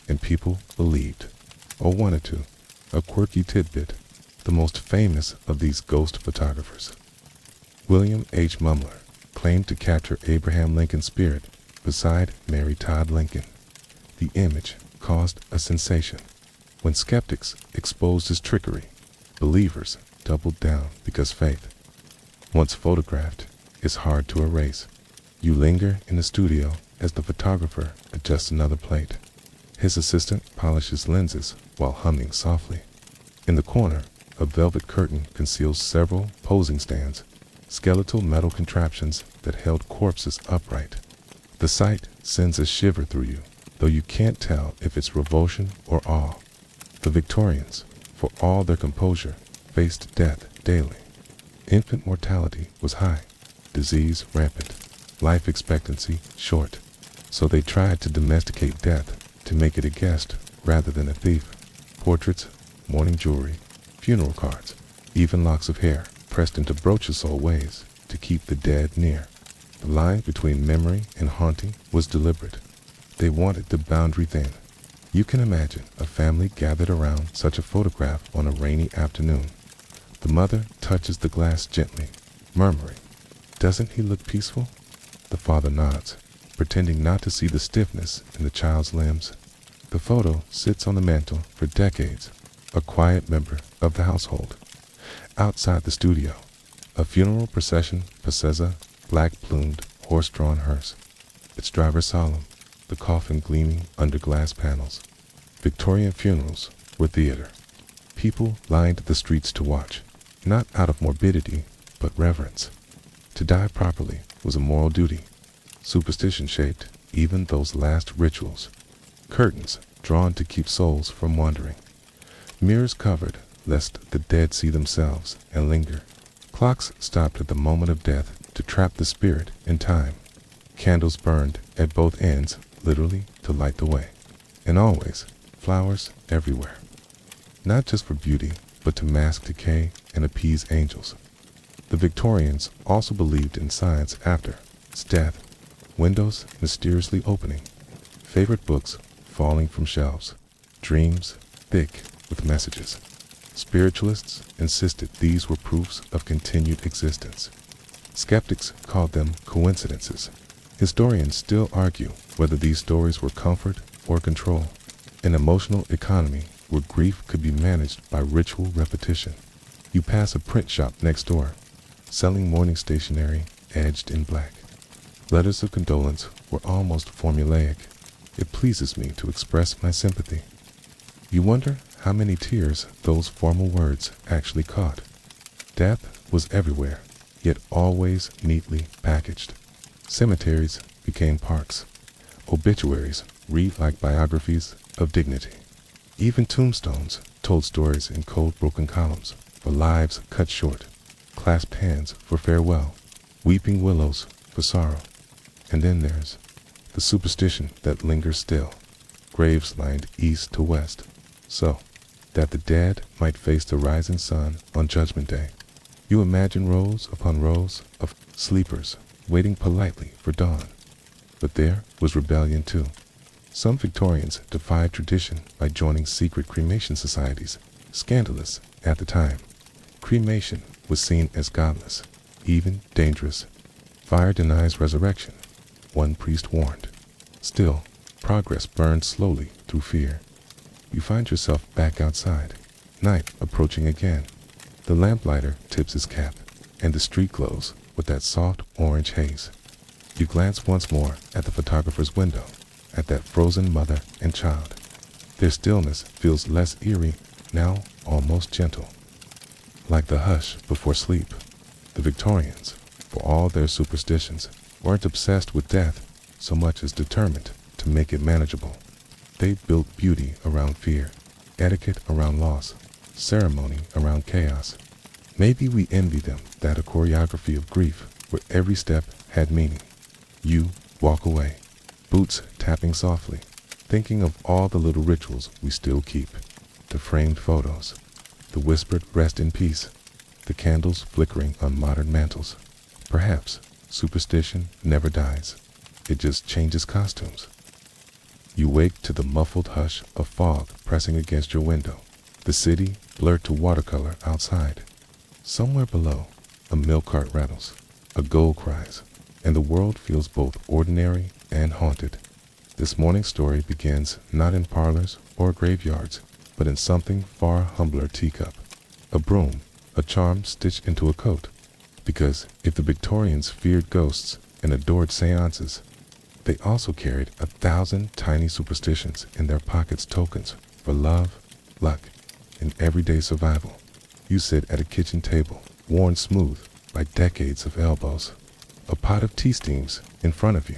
and people believed, or wanted to. A quirky tidbit, the most famous of these ghost photographers. William H. Mumler claimed to capture Abraham Lincoln's spirit beside Mary Todd Lincoln. The image caused a sensation. When skeptics exposed his trickery, believers doubled down because faith, once photographed, is hard to erase. You linger in the studio as the photographer adjusts another plate. His assistant polishes lenses while humming softly. In the corner, a velvet curtain conceals several posing stands, skeletal metal contraptions that held corpses upright. The sight sends a shiver through you, though you can't tell if it's revulsion or awe. The Victorians, for all their composure, faced death daily. Infant mortality was high, disease rampant, life expectancy short. So they tried to domesticate death, to make it a guest rather than a thief. Portraits, mourning jewelry, funeral cards, even locks of hair pressed into brooches all ways to keep the dead near. The line between memory and haunting was deliberate. They wanted the boundary thin. You can imagine a family gathered around such a photograph on a rainy afternoon. The mother touches the glass gently, murmuring, "Doesn't he look peaceful?" The father nods, pretending not to see the stiffness in the child's limbs. The photo sits on the mantel for decades, a quiet member of the household. Outside the studio, a funeral procession passes a black-plumed, horse-drawn hearse, its driver solemn, the coffin gleaming under glass panels. Victorian funerals were theater. People lined the streets to watch, not out of morbidity, but reverence. To die properly was a moral duty. Superstition shaped even those last rituals. Curtains drawn to keep souls from wandering. Mirrors covered lest the dead see themselves and linger. Clocks stopped at the moment of death to trap the spirit in time. Candles burned at both ends, literally to light the way. And always, flowers everywhere. Not just for beauty, but to mask decay and appease angels. The Victorians also believed in science after its death, windows mysteriously opening, favorite books falling from shelves, dreams thick with messages. Spiritualists insisted these were proofs of continued existence. Skeptics called them coincidences. Historians still argue whether these stories were comfort or control, an emotional economy where grief could be managed by ritual repetition. You pass a print shop next door, selling morning stationery edged in black. Letters of condolence were almost formulaic. It pleases me to express my sympathy. You wonder how many tears those formal words actually caught. Death was everywhere, yet always neatly packaged. Cemeteries became parks. Obituaries read like biographies of dignity. Even tombstones told stories in cold broken columns for lives cut short, clasped hands for farewell, weeping willows for sorrow. And then there's the superstition that lingers still, graves lined east to west, so that the dead might face the rising sun on Judgment Day. You imagine rows upon rows of sleepers waiting politely for dawn. But there was rebellion too. Some Victorians defied tradition by joining secret cremation societies, scandalous at the time. Cremation was seen as godless, even dangerous. Fire denies resurrection, one priest warned. Still, progress burned slowly through fear. You find yourself back outside, night approaching again. The lamplighter tips his cap, and the street glows with that soft orange haze. You glance once more at the photographer's window, at that frozen mother and child. Their stillness feels less eerie, now almost gentle. Like the hush before sleep, the Victorians, for all their superstitions, weren't obsessed with death so much as determined to make it manageable. They built beauty around fear, etiquette around loss, ceremony around chaos. Maybe we envy them that a choreography of grief where every step had meaning. You walk away, boots tapping softly, thinking of all the little rituals we still keep. The framed photos, the whispered rest in peace, the candles flickering on modern mantels. Perhaps superstition never dies. It just changes costumes. You wake to the muffled hush of fog pressing against your window, the city blurred to watercolor outside. Somewhere below, a milk cart rattles, a gull cries, and the world feels both ordinary and haunted. This morning's story begins not in parlors or graveyards, but in something far humbler teacup. A broom, a charm stitched into a coat. Because if the Victorians feared ghosts and adored seances, they also carried 1,000 tiny superstitions in their pockets, tokens for love, luck, and everyday survival. You sit at a kitchen table, worn smooth by decades of elbows. A pot of tea steams in front of you,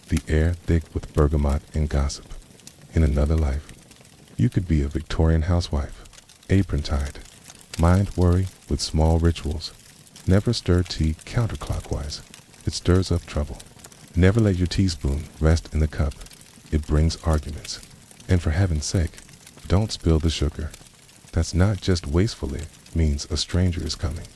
the air thick with bergamot and gossip. In another life, you could be a Victorian housewife, apron tied, mind worry with small rituals. Never stir tea counterclockwise. It stirs up trouble. Never let your teaspoon rest in the cup. It brings arguments. And for heaven's sake, don't spill the sugar. That's not just wastefully means a stranger is coming.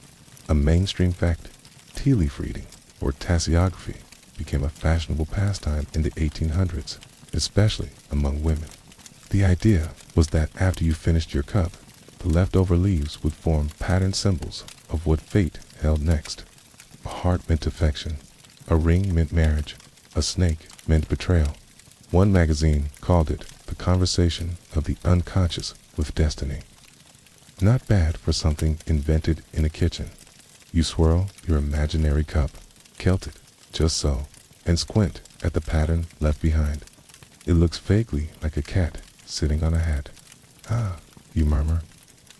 A mainstream fact, tea leaf reading or tasseography became a fashionable pastime in the 1800s, especially among women. The idea was that after you finished your cup, the leftover leaves would form patterned symbols of what fate held next. A heart meant affection, a ring meant marriage, a snake meant betrayal. One magazine called it the conversation of the unconscious with destiny. Not bad for something invented in a kitchen. You swirl your imaginary cup, kilt it, just so, and squint at the pattern left behind. It looks vaguely like a cat sitting on a hat. Ah, you murmur,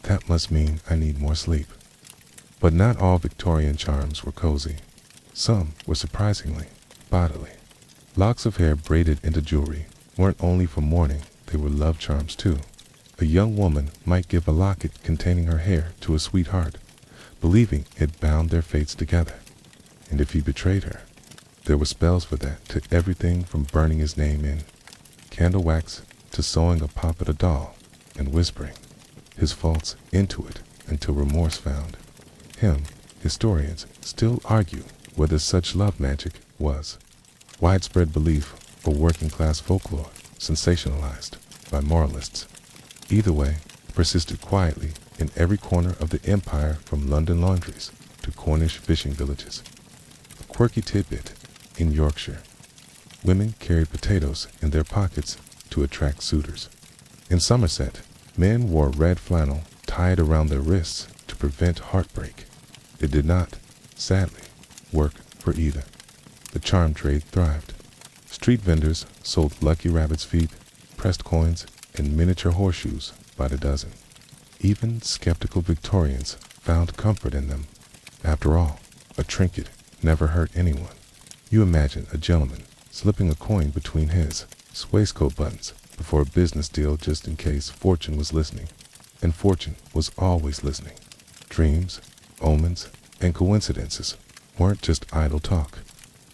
that must mean I need more sleep. But not all Victorian charms were cozy. Some were surprisingly bodily. Locks of hair braided into jewelry weren't only for mourning, they were love charms too. A young woman might give a locket containing her hair to a sweetheart, believing it bound their fates together. And if he betrayed her, There were spells for that, to everything from burning his name in candle wax to sewing a puppet a doll and whispering his faults into it until remorse found him. Historians still argue whether such love magic was widespread belief or working class folklore sensationalized by moralists. Either way, it persisted quietly in every corner of the empire, from London laundries to Cornish fishing villages. A quirky tidbit: in Yorkshire, women carried potatoes in their pockets to attract suitors. In Somerset, men wore red flannel tied around their wrists to prevent heartbreak. It did not, sadly, work for either. The charm trade thrived. Street vendors sold lucky rabbit's feet, pressed coins, and miniature horseshoes by the dozen. Even skeptical Victorians found comfort in them. After all, a trinket never hurt anyone. You imagine a gentleman slipping a coin between his waistcoat buttons before a business deal, just in case Fortune was listening. And Fortune was always listening. Dreams, omens, and coincidences weren't just idle talk.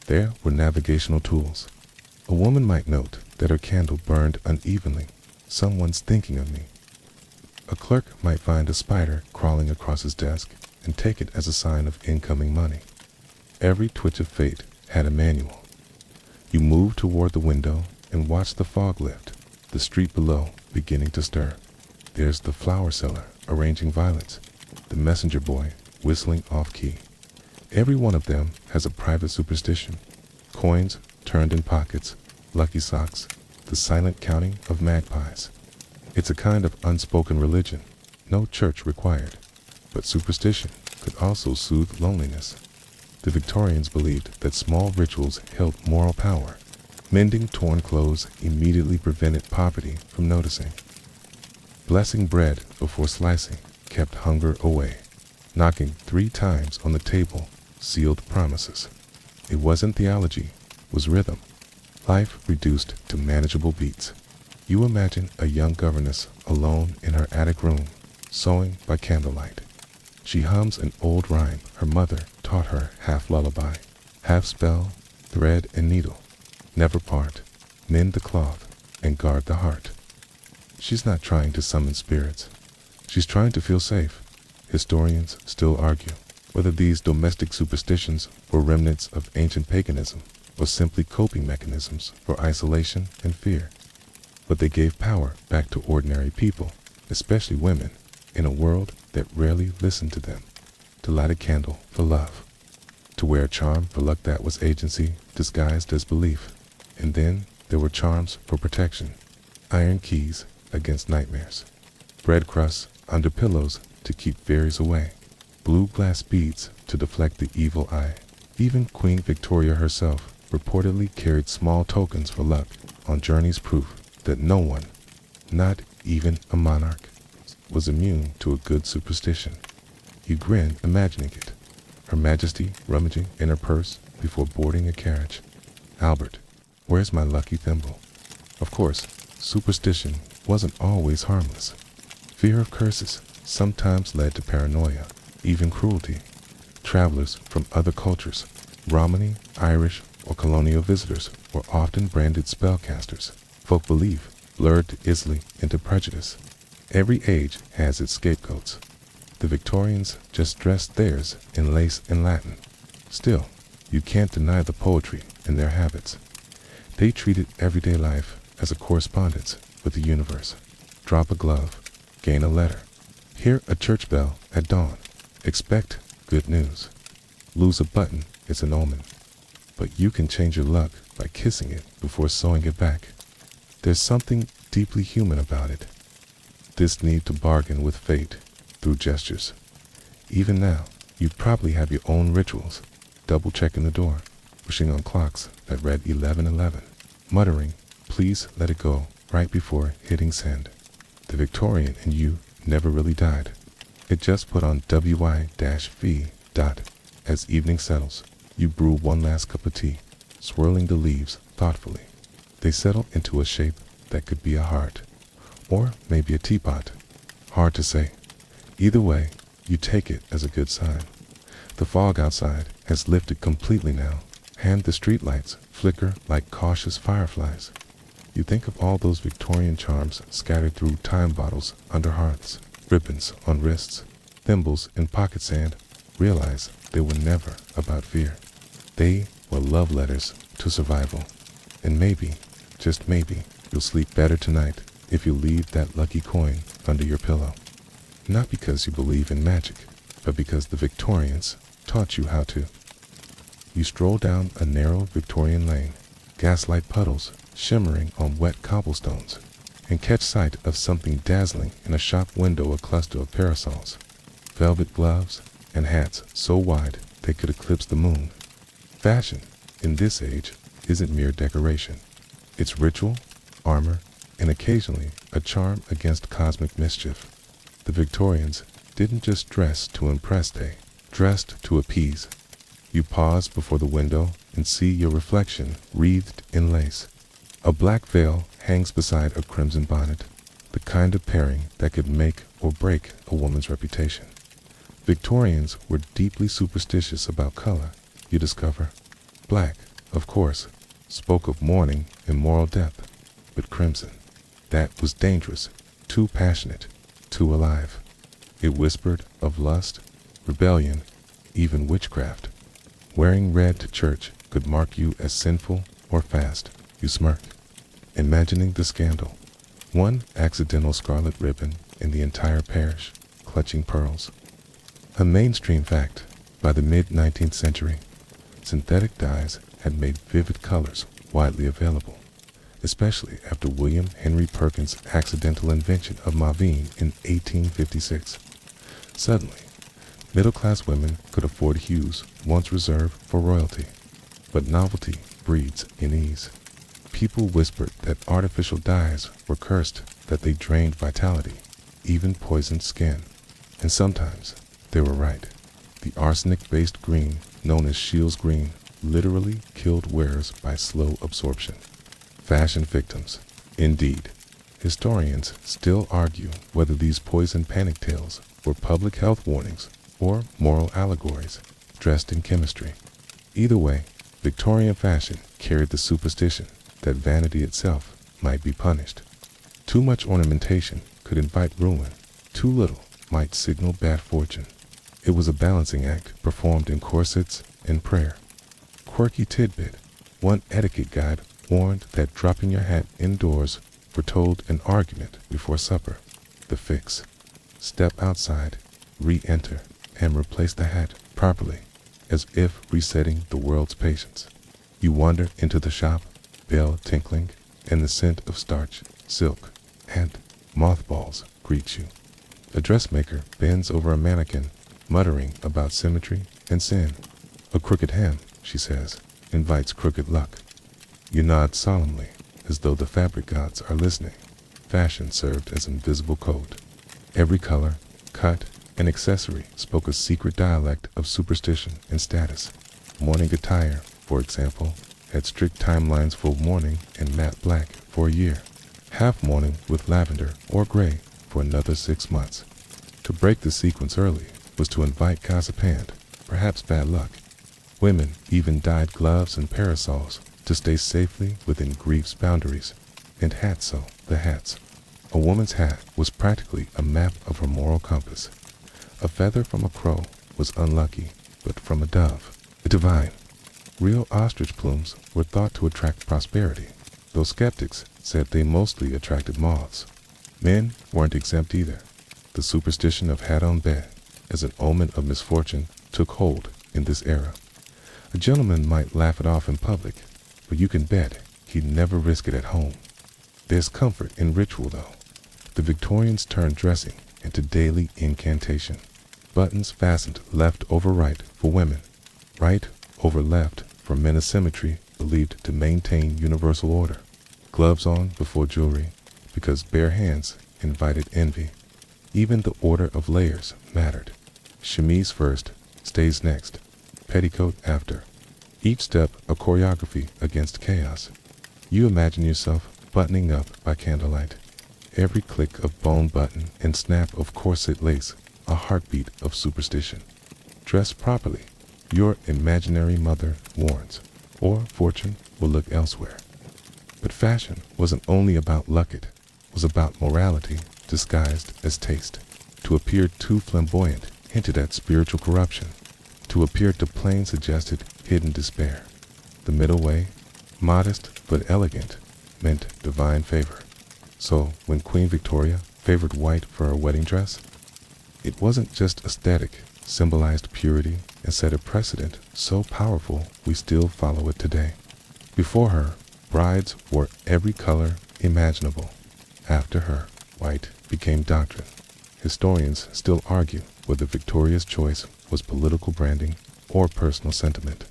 There were navigational tools. A woman might note that her candle burned unevenly. Someone's thinking of me. A clerk might find a spider crawling across his desk and take it as a sign of incoming money. Every twitch of fate had a manual. You moved toward the window and watched the fog lift, the street below beginning to stir. There's the flower seller arranging violets, the messenger boy whistling off-key. Every one of them has a private superstition. Coins turned in pockets, lucky socks, the silent counting of magpies. It's a kind of unspoken religion, no church required. But superstition could also soothe loneliness. The Victorians believed that small rituals held moral power. Mending torn clothes immediately prevented poverty from noticing. Blessing bread before slicing kept hunger away. Knocking 3 times on the table sealed promises. It wasn't theology, it was rhythm. Life reduced to manageable beats. You imagine a young governess alone in her attic room, sewing by candlelight. She hums an old rhyme her mother taught her, half lullaby, half spell, thread and needle. Never part, mend the cloth, and guard the heart. She's not trying to summon spirits. She's trying to feel safe. Historians still argue whether these domestic superstitions were remnants of ancient paganism or simply coping mechanisms for isolation and fear. But they gave power back to ordinary people, especially women, in a world that rarely listened to them. To light a candle for love. To wear a charm for luck, that was agency disguised as belief. And then there were charms for protection. Iron keys against nightmares. Bread crusts under pillows to keep fairies away. Blue glass beads to deflect the evil eye. Even Queen Victoria herself reportedly carried small tokens for luck on journeys, proof that no one, not even a monarch, was immune to a good superstition. You grin imagining it. Her Majesty rummaging in her purse before boarding a carriage. Albert, where's my lucky thimble? Of course, superstition wasn't always harmless. Fear of curses sometimes led to paranoia, even cruelty. Travelers from other cultures, Romani, Irish, or colonial visitors, were often branded spellcasters. Folk belief blurred easily into prejudice. Every age has its scapegoats. The Victorians just dressed theirs in lace and Latin. Still, you can't deny the poetry in their habits. They treated everyday life as a correspondence with the universe. Drop a glove, gain a letter. Hear a church bell at dawn. Expect good news. Lose a button, it's an omen. But you can change your luck by kissing it before sewing it back. There's something deeply human about it. This need to bargain with fate through gestures. Even now, you probably have your own rituals. Double-checking the door, pushing on clocks that read 11:11, muttering, "Please let it go," right before hitting send. The Victorian in you never really died. It just put on WI-V. As evening settles, you brew one last cup of tea, swirling the leaves thoughtfully. They settle into a shape that could be a heart, or maybe a teapot. Hard to say. Either way, you take it as a good sign. The fog outside has lifted completely now. and the streetlights flicker like cautious fireflies. You think of all those Victorian charms scattered through time bottles under hearths, ribbons on wrists, thimbles in pocket sand. Realize they were never about fear. They were love letters to survival. And maybe, just maybe, you'll sleep better tonight if you leave that lucky coin under your pillow. Not because you believe in magic, but because the Victorians taught you how to. You stroll down a narrow Victorian lane, gaslight puddles shimmering on wet cobblestones, and catch sight of something dazzling in a shop window, a cluster of parasols, velvet gloves, and hats so wide they could eclipse the moon. Fashion, in this age, isn't mere decoration. It's ritual, armor, and occasionally a charm against cosmic mischief. The Victorians didn't just dress to impress, they dressed to appease. You pause before the window and see your reflection wreathed in lace. A black veil hangs beside a crimson bonnet, the kind of pairing that could make or break a woman's reputation. Victorians were deeply superstitious about color, you discover. Black, of course, spoke of mourning and moral depth, but crimson, that was dangerous, too passionate, too alive. It whispered of lust, rebellion, even witchcraft. Wearing red to church could mark you as sinful or fast. You smirk, imagining the scandal. One accidental scarlet ribbon in the entire parish, clutching pearls. A mainstream fact, by the mid-19th century, synthetic dyes had made vivid colors widely available, especially after William Henry Perkins' accidental invention of mauveine in 1856. Suddenly, middle-class women could afford hues once reserved for royalty, but novelty breeds unease. People whispered that artificial dyes were cursed, that they drained vitality, even poisoned skin. And sometimes they were right. The arsenic-based green, known as Shields green, literally killed wearers by slow absorption. Fashion victims, indeed. Historians still argue whether these poison panic tales were public health warnings or moral allegories dressed in chemistry. Either way, Victorian fashion carried the superstition that vanity itself might be punished. Too much ornamentation could invite ruin. Too little might signal bad fortune. It was a balancing act performed in corsets and prayer. Quirky tidbit: one etiquette guide warned that dropping your hat indoors foretold an argument before supper. The fix: step outside, re-enter, and replace the hat properly, as if resetting the world's patience. You wander into the shop, bell tinkling, and the scent of starch, silk, and mothballs greets you. A dressmaker bends over a mannequin, muttering about symmetry and sin. A crooked hem, she says, invites crooked luck. You nod solemnly, as though the fabric gods are listening. Fashion served as invisible code. Every color, cut, and accessory spoke a secret dialect of superstition and status. Mourning attire, for example, had strict timelines for mourning and matte black for a year, half mourning with lavender or gray for another 6 months. To break the sequence early was to invite gossip, perhaps bad luck. Women even dyed gloves and parasols to stay safely within grief's boundaries. And hats, so the hats. A woman's hat was practically a map of her moral compass. A feather from a crow was unlucky, but from a dove, a divine. Real ostrich plumes were thought to attract prosperity, though skeptics said they mostly attracted moths. Men weren't exempt either. The superstition of hat on bed as an omen of misfortune took hold in this era. A gentleman might laugh it off in public, but you can bet he'd never risk it at home. There's comfort in ritual, though. The Victorians turned dressing into daily incantation. Buttons fastened left over right for women, right over left for men, a symmetry believed to maintain universal order. Gloves on before jewelry, because bare hands invited envy. Even the order of layers mattered. Chemise first, stays next, petticoat after. Each step a choreography against chaos. You imagine yourself buttoning up by candlelight. Every click of bone button and snap of corset lace, a heartbeat of superstition. Dress properly, your imaginary mother warns. or fortune will look elsewhere. But fashion wasn't only about luck, it was about morality disguised as taste. To appear too flamboyant hinted at spiritual corruption. To appear too plain suggested hidden despair. The middle way, modest but elegant, meant divine favor. So when Queen Victoria favored white for her wedding dress, it wasn't just aesthetic, symbolized purity and set a precedent so powerful we still follow it today. Before her, brides wore every color imaginable. After her, white became doctrine. Historians still argue whether Victoria's choice was political branding or personal sentiment.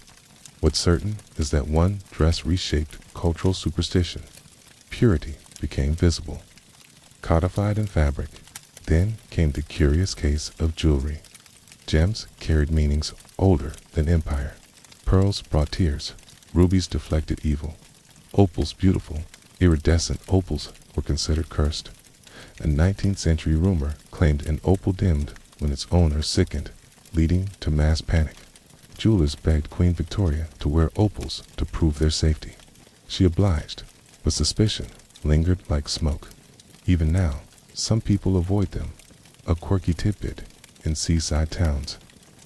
What's certain is that one dress reshaped cultural superstition. Purity became visible, codified in fabric. Then came the curious case of jewelry. Gems carried meanings older than empire. Pearls brought tears. Rubies deflected evil. Opals beautiful, iridescent opals were considered cursed. A 19th century rumor claimed an opal dimmed when its owner sickened, leading to mass panic. Jewelers begged Queen Victoria to wear opals to prove their safety. She obliged, but suspicion lingered like smoke. Even now, some people avoid them, a quirky tidbit in seaside towns.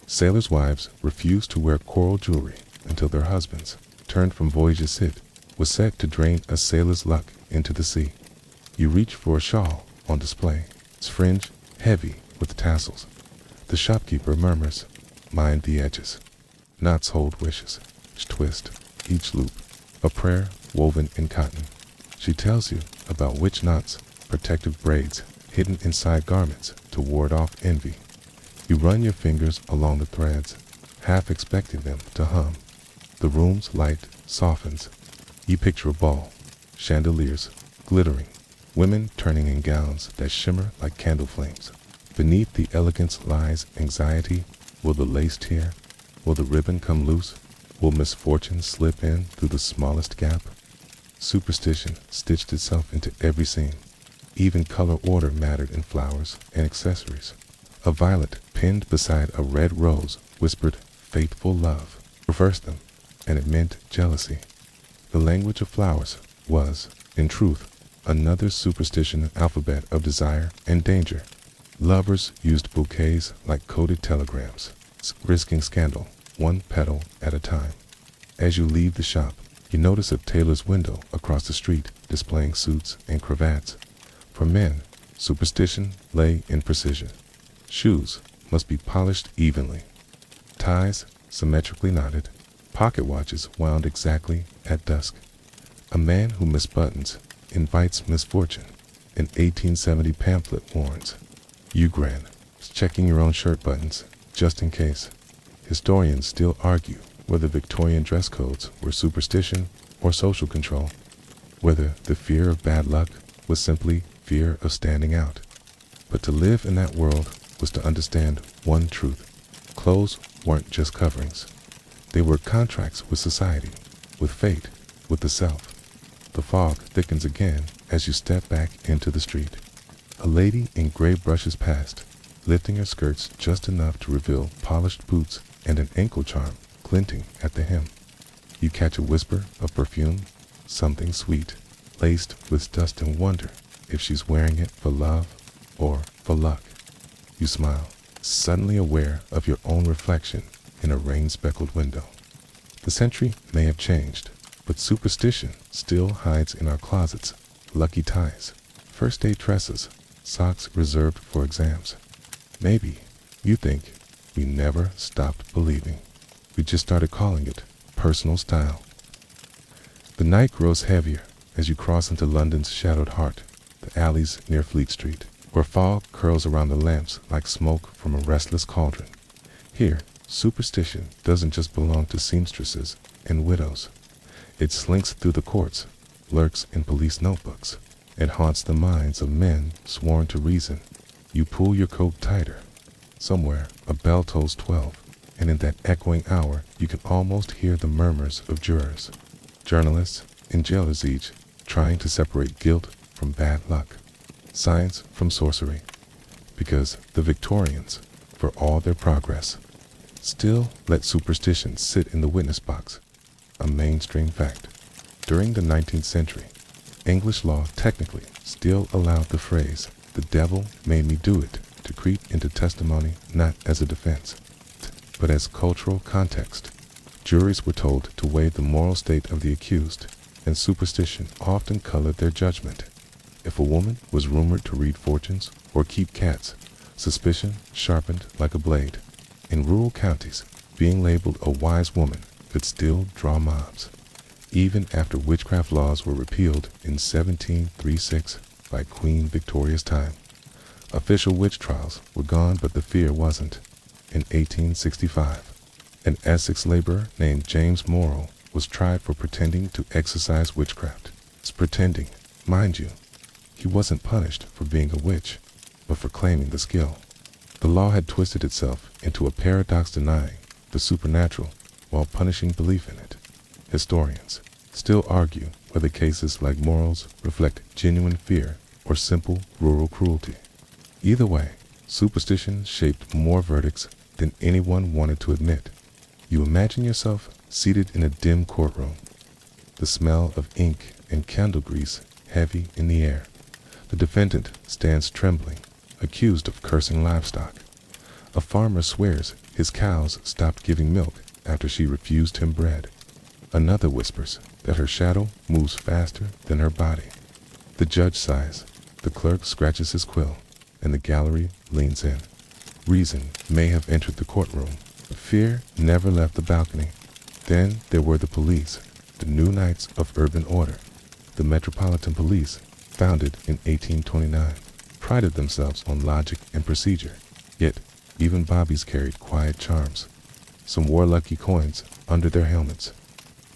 Sailors' wives refused to wear coral jewelry until their husbands, turned from voyages it was said to drain a sailor's luck into the sea. You reach for a shawl on display, its fringe heavy with tassels. The shopkeeper murmurs, "Mind the edges." Knots hold wishes, each twist, each loop, a prayer woven in cotton. She tells you about witch knots, protective braids hidden inside garments to ward off envy. You run your fingers along the threads, half expecting them to hum. The room's light softens. You picture a ball, chandeliers glittering, women turning in gowns that shimmer like candle flames. Beneath the elegance lies anxiety. Will the lace tear? Will the ribbon come loose? Will misfortune slip in through the smallest gap? Superstition stitched itself into every scene. Even color order mattered in flowers and accessories. A violet pinned beside a red rose whispered faithful love. Reverse them, and it meant jealousy. The language of flowers was, in truth, another superstition alphabet of desire and danger. Lovers used bouquets like coded telegrams, risking scandal, one petal at a time. As you leave the shop, you notice a tailor's window across the street displaying suits and cravats. For men, superstition lay in precision. Shoes must be polished evenly, ties symmetrically knotted, pocket watches wound exactly at dusk. A man who misbuttons invites misfortune. An 1870 pamphlet warns. You grin, checking your own shirt buttons, just in case. Historians still argue whether Victorian dress codes were superstition or social control, whether the fear of bad luck was simply fear of standing out. But to live in that world was to understand one truth. Clothes weren't just coverings. They were contracts with society, with fate, with the self. The fog thickens again as you step back into the street. A lady in gray brushes past, lifting her skirts just enough to reveal polished boots and an ankle charm glinting at the hem. You catch a whisper of perfume, something sweet, laced with dust, and wonder if she's wearing it for love or for luck. You smile, suddenly aware of your own reflection in a rain-speckled window. The century may have changed, but superstition still hides in our closets. Lucky ties, first-aid dresses, socks reserved for exams. Maybe you think we never stopped believing. We just started calling it personal style. The night grows heavier as you cross into London's shadowed heart, the alleys near Fleet Street, where fog curls around the lamps like smoke from a restless cauldron. Here, superstition doesn't just belong to seamstresses and widows. It slinks through the courts, lurks in police notebooks, and haunts the minds of men sworn to reason. You pull your coat tighter. Somewhere, a bell tolls 12, and in that echoing hour, you can almost hear the murmurs of jurors, journalists, and jailers, each trying to separate guilt from bad luck, science from sorcery. Because the Victorians, for all their progress, still let superstition sit in the witness box, a mainstream fact. During the 19th century, English law technically still allowed the phrase, "the devil made me do it," to creep into testimony not as a defense, but as cultural context. Juries were told to weigh the moral state of the accused, and superstition often colored their judgment. If a woman was rumored to read fortunes or keep cats, suspicion sharpened like a blade. In rural counties, being labeled a wise woman could still draw mobs. Even after witchcraft laws were repealed in 1736 by Queen Victoria's time, official witch trials were gone, but the fear wasn't. In 1865, an Essex laborer named James Morrow was tried for pretending to exercise witchcraft. It's pretending, mind you. He wasn't punished for being a witch, but for claiming the skill. The law had twisted itself into a paradox, denying the supernatural while punishing belief in it. Historians still argue whether cases like Morrow's reflect genuine fear or simple rural cruelty. Either way, superstition shaped more verdicts than anyone wanted to admit. You imagine yourself seated in a dim courtroom, the smell of ink and candle grease heavy in the air. The defendant stands trembling, accused of cursing livestock. A farmer swears his cows stopped giving milk after she refused him bread. Another whispers that her shadow moves faster than her body. The judge sighs, the clerk scratches his quill, and the gallery leans in. Reason may have entered the courtroom, but fear never left the balcony. Then there were the police, the new knights of urban order. The Metropolitan Police, founded in 1829, prided themselves on logic and procedure. Yet, even bobbies carried quiet charms. Some wore lucky coins under their helmets.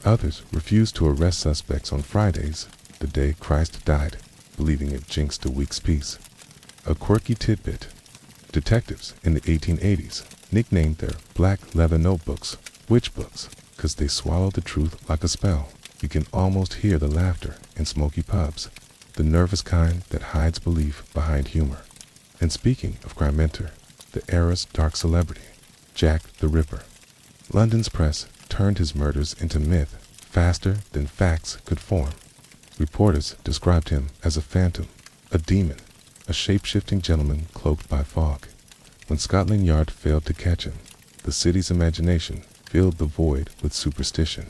Others refused to arrest suspects on Fridays, the day Christ died, believing it jinxed a week's peace. A quirky tidbit: detectives in the 1880s nicknamed their black leather notebooks witch books because they swallow the truth like a spell. You can almost hear the laughter in smoky pubs, the nervous kind that hides belief behind humor. And speaking of crime mentor, the era's dark celebrity, Jack the Ripper. London's press turned his murders into myth faster than facts could form. Reporters described him as a phantom, a demon, a shape-shifting gentleman cloaked by fog. When Scotland Yard failed to catch him, the city's imagination filled the void with superstition.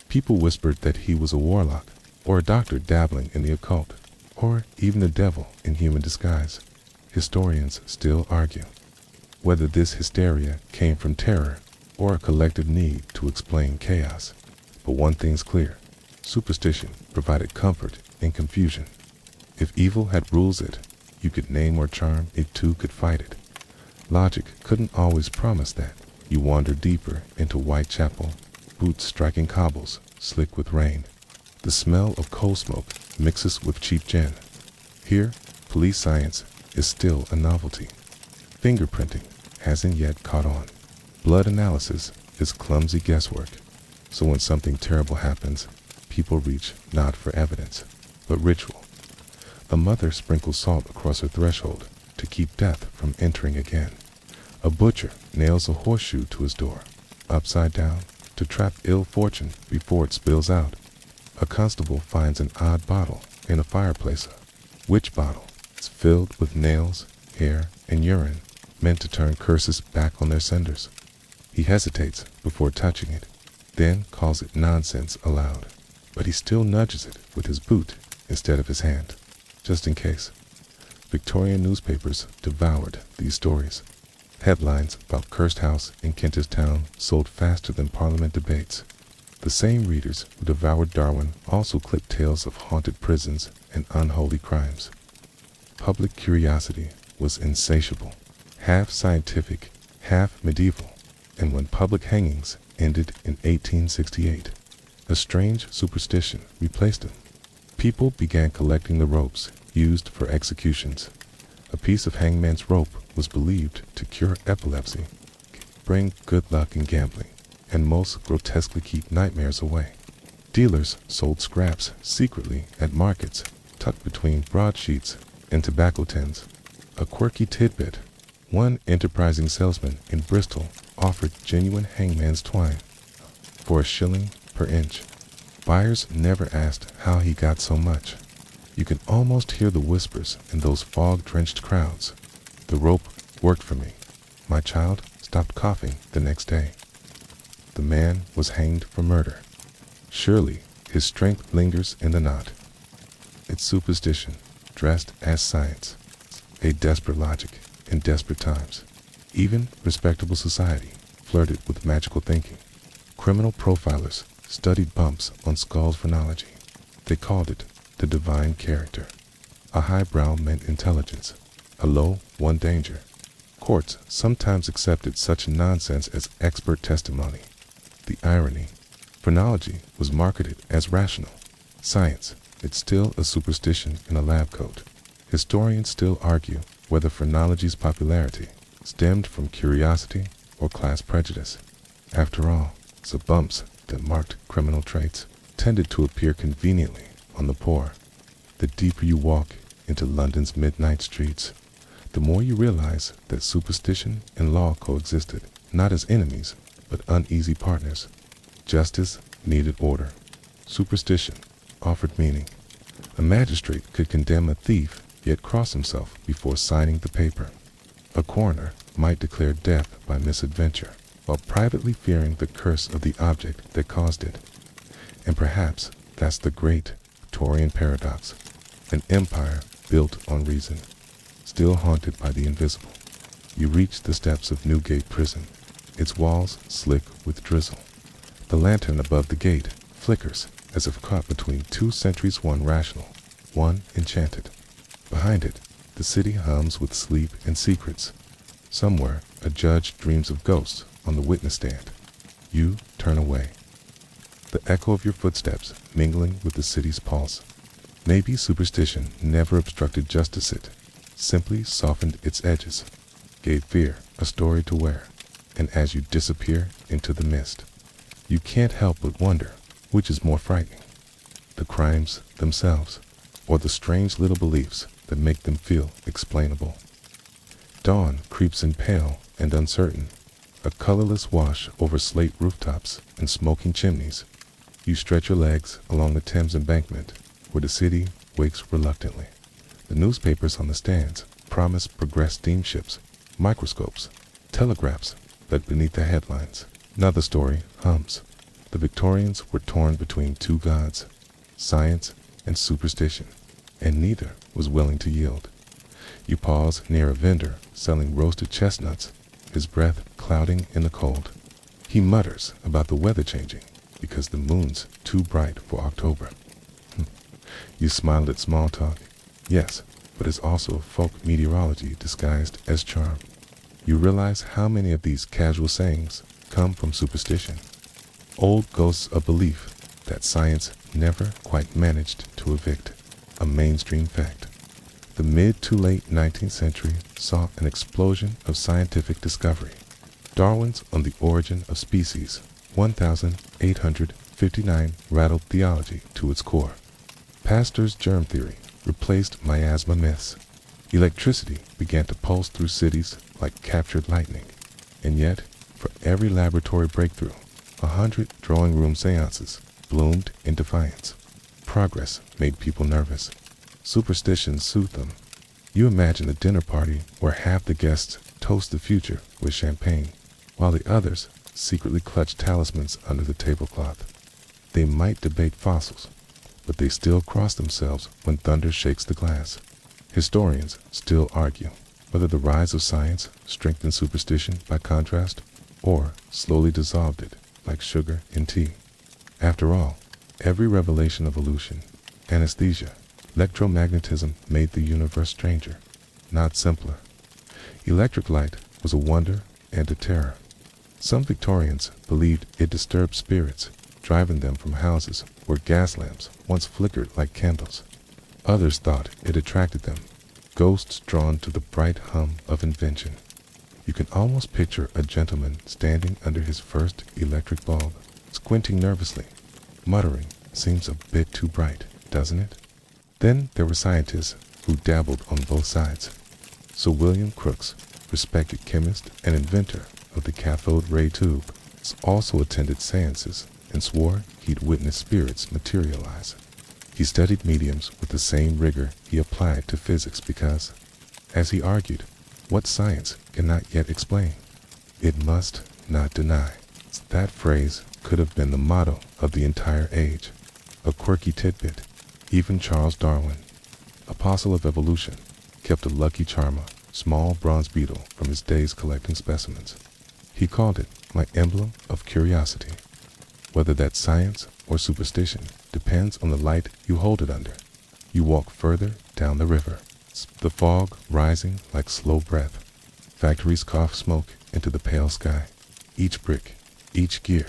People whispered that he was a warlock, or a doctor dabbling in the occult, or even the devil in human disguise. Historians still argue whether this hysteria came from terror or a collective need to explain chaos. But one thing's clear: superstition provided comfort in confusion. If evil had rules it, you could name or charm, it too could fight it. Logic couldn't always promise that. You wander deeper into Whitechapel, boots striking cobbles, slick with rain. The smell of coal smoke mixes with cheap gin. Here, police science is still a novelty. Fingerprinting hasn't yet caught on. Blood analysis is clumsy guesswork. So when something terrible happens, people reach not for evidence, but ritual. A mother sprinkles salt across her threshold to keep death from entering again. A butcher nails a horseshoe to his door, upside down, to trap ill fortune before it spills out. A constable finds an odd bottle in a fireplace. A witch bottle is filled with nails, hair, and urine, meant to turn curses back on their senders. He hesitates before touching it, then calls it nonsense aloud, but he still nudges it with his boot instead of his hand, just in case. Victorian newspapers devoured these stories. Headlines about cursed house in Kentish Town sold faster than Parliament debates. The same readers who devoured Darwin also clipped tales of haunted prisons and unholy crimes. Public curiosity was insatiable, half scientific, half medieval, and when public hangings ended in 1868, a strange superstition replaced them. People began collecting the ropes used for executions. A piece of hangman's rope was believed to cure epilepsy, bring good luck in gambling, and most grotesquely keep nightmares away. Dealers sold scraps secretly at markets, tucked between broadsheets and tobacco tins. A quirky tidbit: one enterprising salesman in Bristol offered genuine hangman's twine for a shilling per inch. Buyers never asked how he got so much. You can almost hear the whispers in those fog-drenched crowds. The rope worked for me. My child stopped coughing the next day. The man was hanged for murder. Surely his strength lingers in the knot. It's superstition, dressed as science. A desperate logic in desperate times. Even respectable society flirted with magical thinking. Criminal profilers studied bumps on skulls phrenology. They called it the divine character. A highbrow meant intelligence, a low one danger. Courts sometimes accepted such nonsense as expert testimony. The irony, phrenology was marketed as rational. Science, it's still a superstition in a lab coat. Historians still argue whether phrenology's popularity stemmed from curiosity or class prejudice. After all, the bumps that marked criminal traits tended to appear conveniently on the poor. The deeper you walk into London's midnight streets, the more you realize that superstition and law coexisted, not as enemies, but uneasy partners. Justice needed order. Superstition offered meaning. A magistrate could condemn a thief, yet cross himself before signing the paper. A coroner might declare death by misadventure, while privately fearing the curse of the object that caused it. And perhaps that's the great Victorian paradox. An empire built on reason, still haunted by the invisible. You reach the steps of Newgate Prison, its walls slick with drizzle. The lantern above the gate flickers as if caught between 2 centuries, one rational, one enchanted. Behind it, the city hums with sleep and secrets. Somewhere, a judge dreams of ghosts on the witness stand. You turn away. The echo of your footsteps mingling with the city's pulse. Maybe superstition never obstructed justice, it simply softened its edges, gave fear a story to wear, and as you disappear into the mist, you can't help but wonder which is more frightening, the crimes themselves, or the strange little beliefs that make them feel explainable. Dawn creeps in pale and uncertain, a colorless wash over slate rooftops and smoking chimneys. You stretch your legs along the Thames embankment, where the city wakes reluctantly. The newspapers on the stands promise progress steamships, microscopes, telegraphs, but beneath the headlines, another story hums. The Victorians were torn between 2 gods, science and superstition, and neither was willing to yield. You pause near a vendor selling roasted chestnuts, his breath clouding in the cold. He mutters about the weather changing because the moon's too bright for October. You smiled at small talk. Yes, but it's also folk meteorology disguised as charm. You realize how many of these casual sayings come from superstition. Old ghosts of belief that science never quite managed to evict. A mainstream fact. The mid to late 19th century saw an explosion of scientific discovery. Darwin's On the Origin of Species, 1859, rattled theology to its core. Pasteur's germ theory replaced miasma myths. Electricity began to pulse through cities like captured lightning. And yet, for every laboratory breakthrough, 100 drawing room seances bloomed in defiance. Progress made people nervous. Superstitions soothed them. You imagine a dinner party where half the guests toast the future with champagne, while the others secretly clutch talismans under the tablecloth. They might debate fossils, but they still cross themselves when thunder shakes the glass. Historians still argue whether the rise of science strengthened superstition by contrast, or slowly dissolved it like sugar in tea. After all, every revelation of evolution, anesthesia, electromagnetism made the universe stranger, not simpler. Electric light was a wonder and a terror. Some Victorians believed it disturbed spirits, driving them from houses where gas lamps once flickered like candles. Others thought it attracted them, ghosts drawn to the bright hum of invention. You can almost picture a gentleman standing under his first electric bulb, squinting nervously, muttering, "Seems a bit too bright, doesn't it?" Then there were scientists who dabbled on both sides. Sir William Crookes, respected chemist and inventor of the cathode ray tube, also attended seances and swore he'd witnessed spirits materialize. He studied mediums with the same rigor he applied to physics because, as he argued, what science cannot yet explain, it must not deny. That phrase could have been the motto of the entire age. A quirky tidbit, even Charles Darwin, apostle of evolution, kept a lucky charmer, small bronze beetle, from his days collecting specimens. He called it my emblem of curiosity. Whether that's science or superstition depends on the light you hold it under. You walk further down the river, the fog rising like slow breath. Factories cough smoke into the pale sky. Each brick, each gear,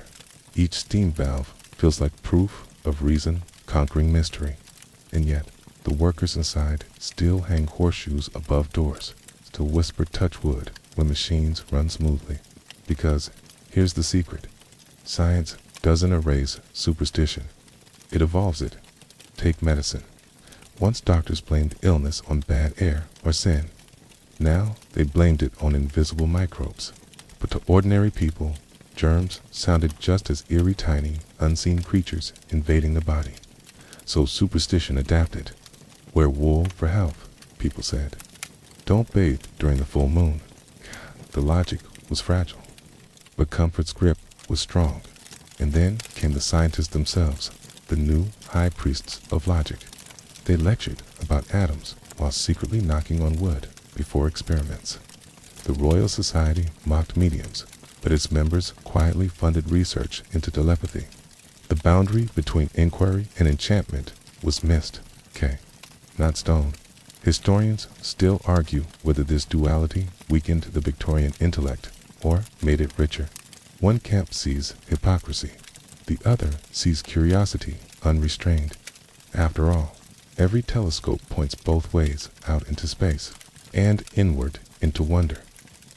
each steam valve feels like proof of reason conquering mystery. And yet, the workers inside still hang horseshoes above doors, still whisper touch wood when machines run smoothly. Because here's the secret. Science doesn't erase superstition. It evolves it. Take medicine. Once doctors blamed illness on bad air or sin. Now they blamed it on invisible microbes. But to ordinary people, germs sounded just as eerie, tiny, unseen creatures invading the body. So superstition adapted. Wear wool for health, people said. Don't bathe during the full moon. The logic was fragile, but comfort's grip was strong. And then came the scientists themselves, the new high priests of logic. They lectured about atoms while secretly knocking on wood before experiments. The Royal Society mocked mediums, but its members quietly funded research into telepathy. The boundary between inquiry and enchantment was missed. Not stone. Historians still argue whether this duality weakened the Victorian intellect or made it richer. One camp sees hypocrisy. The other sees curiosity unrestrained. After all, every telescope points both ways out into space and inward into wonder.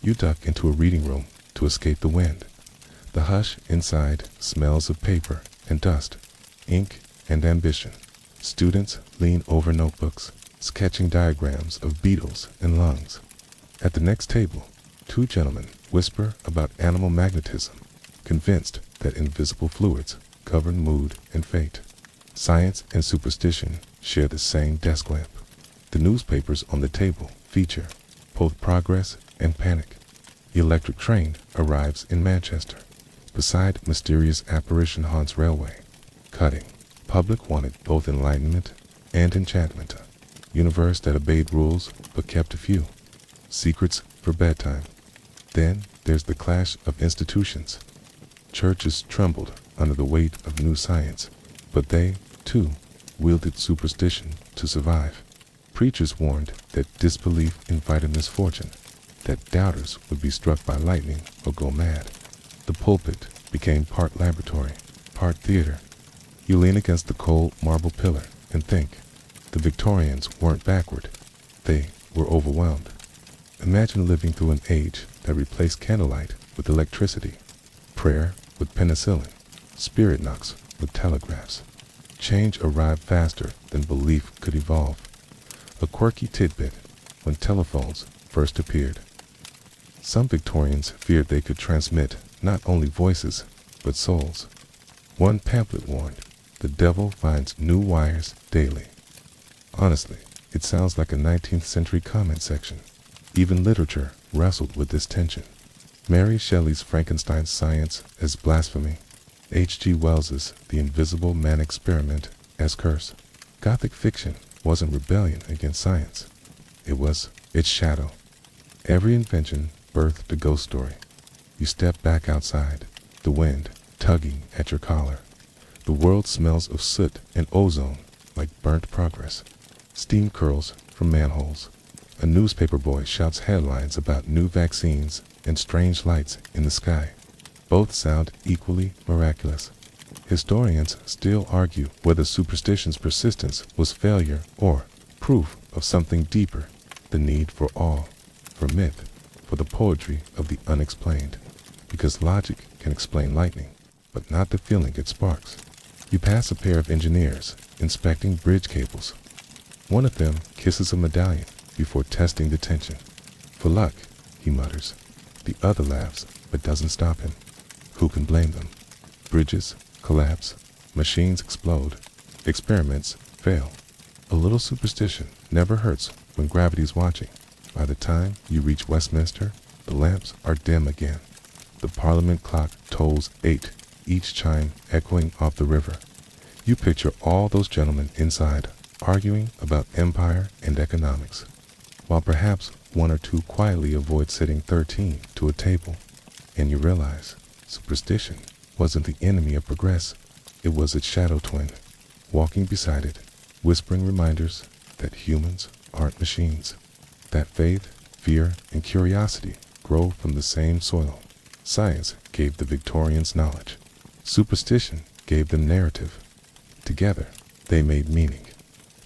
You duck into a reading room to escape the wind. The hush inside smells of paper and dust, ink and ambition. Students lean over notebooks, sketching diagrams of beetles and lungs. At the next table, two gentlemen whisper about animal magnetism, convinced that invisible fluids govern mood and fate. Science and superstition share the same desk lamp. The newspapers on the table feature both progress and panic. The electric train arrives in Manchester. Beside mysterious apparition haunts railway. Cutting. Public wanted both enlightenment and enchantment. Universe that obeyed rules but kept a few. Secrets for bedtime. Then there's the clash of institutions. Churches trembled under the weight of new science, but they, too, wielded superstition to survive. Preachers warned that disbelief invited misfortune, that doubters would be struck by lightning or go mad. The pulpit became part laboratory, part theater. You lean against the cold marble pillar and think. The Victorians weren't backward. They were overwhelmed. Imagine living through an age that replaced candlelight with electricity, prayer with penicillin, spirit knocks with telegraphs. Change arrived faster than belief could evolve. A quirky tidbit when telephones first appeared. Some Victorians feared they could transmit not only voices, but souls. One pamphlet warned, the devil finds new wires daily. Honestly, it sounds like a 19th century comment section. Even literature wrestled with this tension. Mary Shelley's Frankenstein's science as blasphemy. H.G. Wells's The Invisible Man Experiment as curse. Gothic fiction wasn't rebellion against science. It was its shadow. Every invention birthed a ghost story. You step back outside, the wind tugging at your collar. The world smells of soot and ozone like burnt progress. Steam curls from manholes. A newspaper boy shouts headlines about new vaccines and strange lights in the sky. Both sound equally miraculous. Historians still argue whether superstition's persistence was failure or proof of something deeper, the need for awe, for myth, for the poetry of the unexplained. Because logic can explain lightning, but not the feeling it sparks. You pass a pair of engineers inspecting bridge cables. One of them kisses a medallion before testing the tension. For luck, he mutters. The other laughs, but doesn't stop him. Who can blame them? Bridges collapse, machines explode, experiments fail. A little superstition never hurts when gravity's watching. By the time you reach Westminster, the lamps are dim again. The Parliament clock tolls 8, each chime echoing off the river. You picture all those gentlemen inside, arguing about empire and economics, while perhaps one or two quietly avoid sitting 13 to a table. And you realize superstition wasn't the enemy of progress, it was its shadow twin, walking beside it, whispering reminders that humans aren't machines, that faith, fear, and curiosity grow from the same soil. Science gave the Victorians knowledge. Superstition gave them narrative. Together, they made meaning.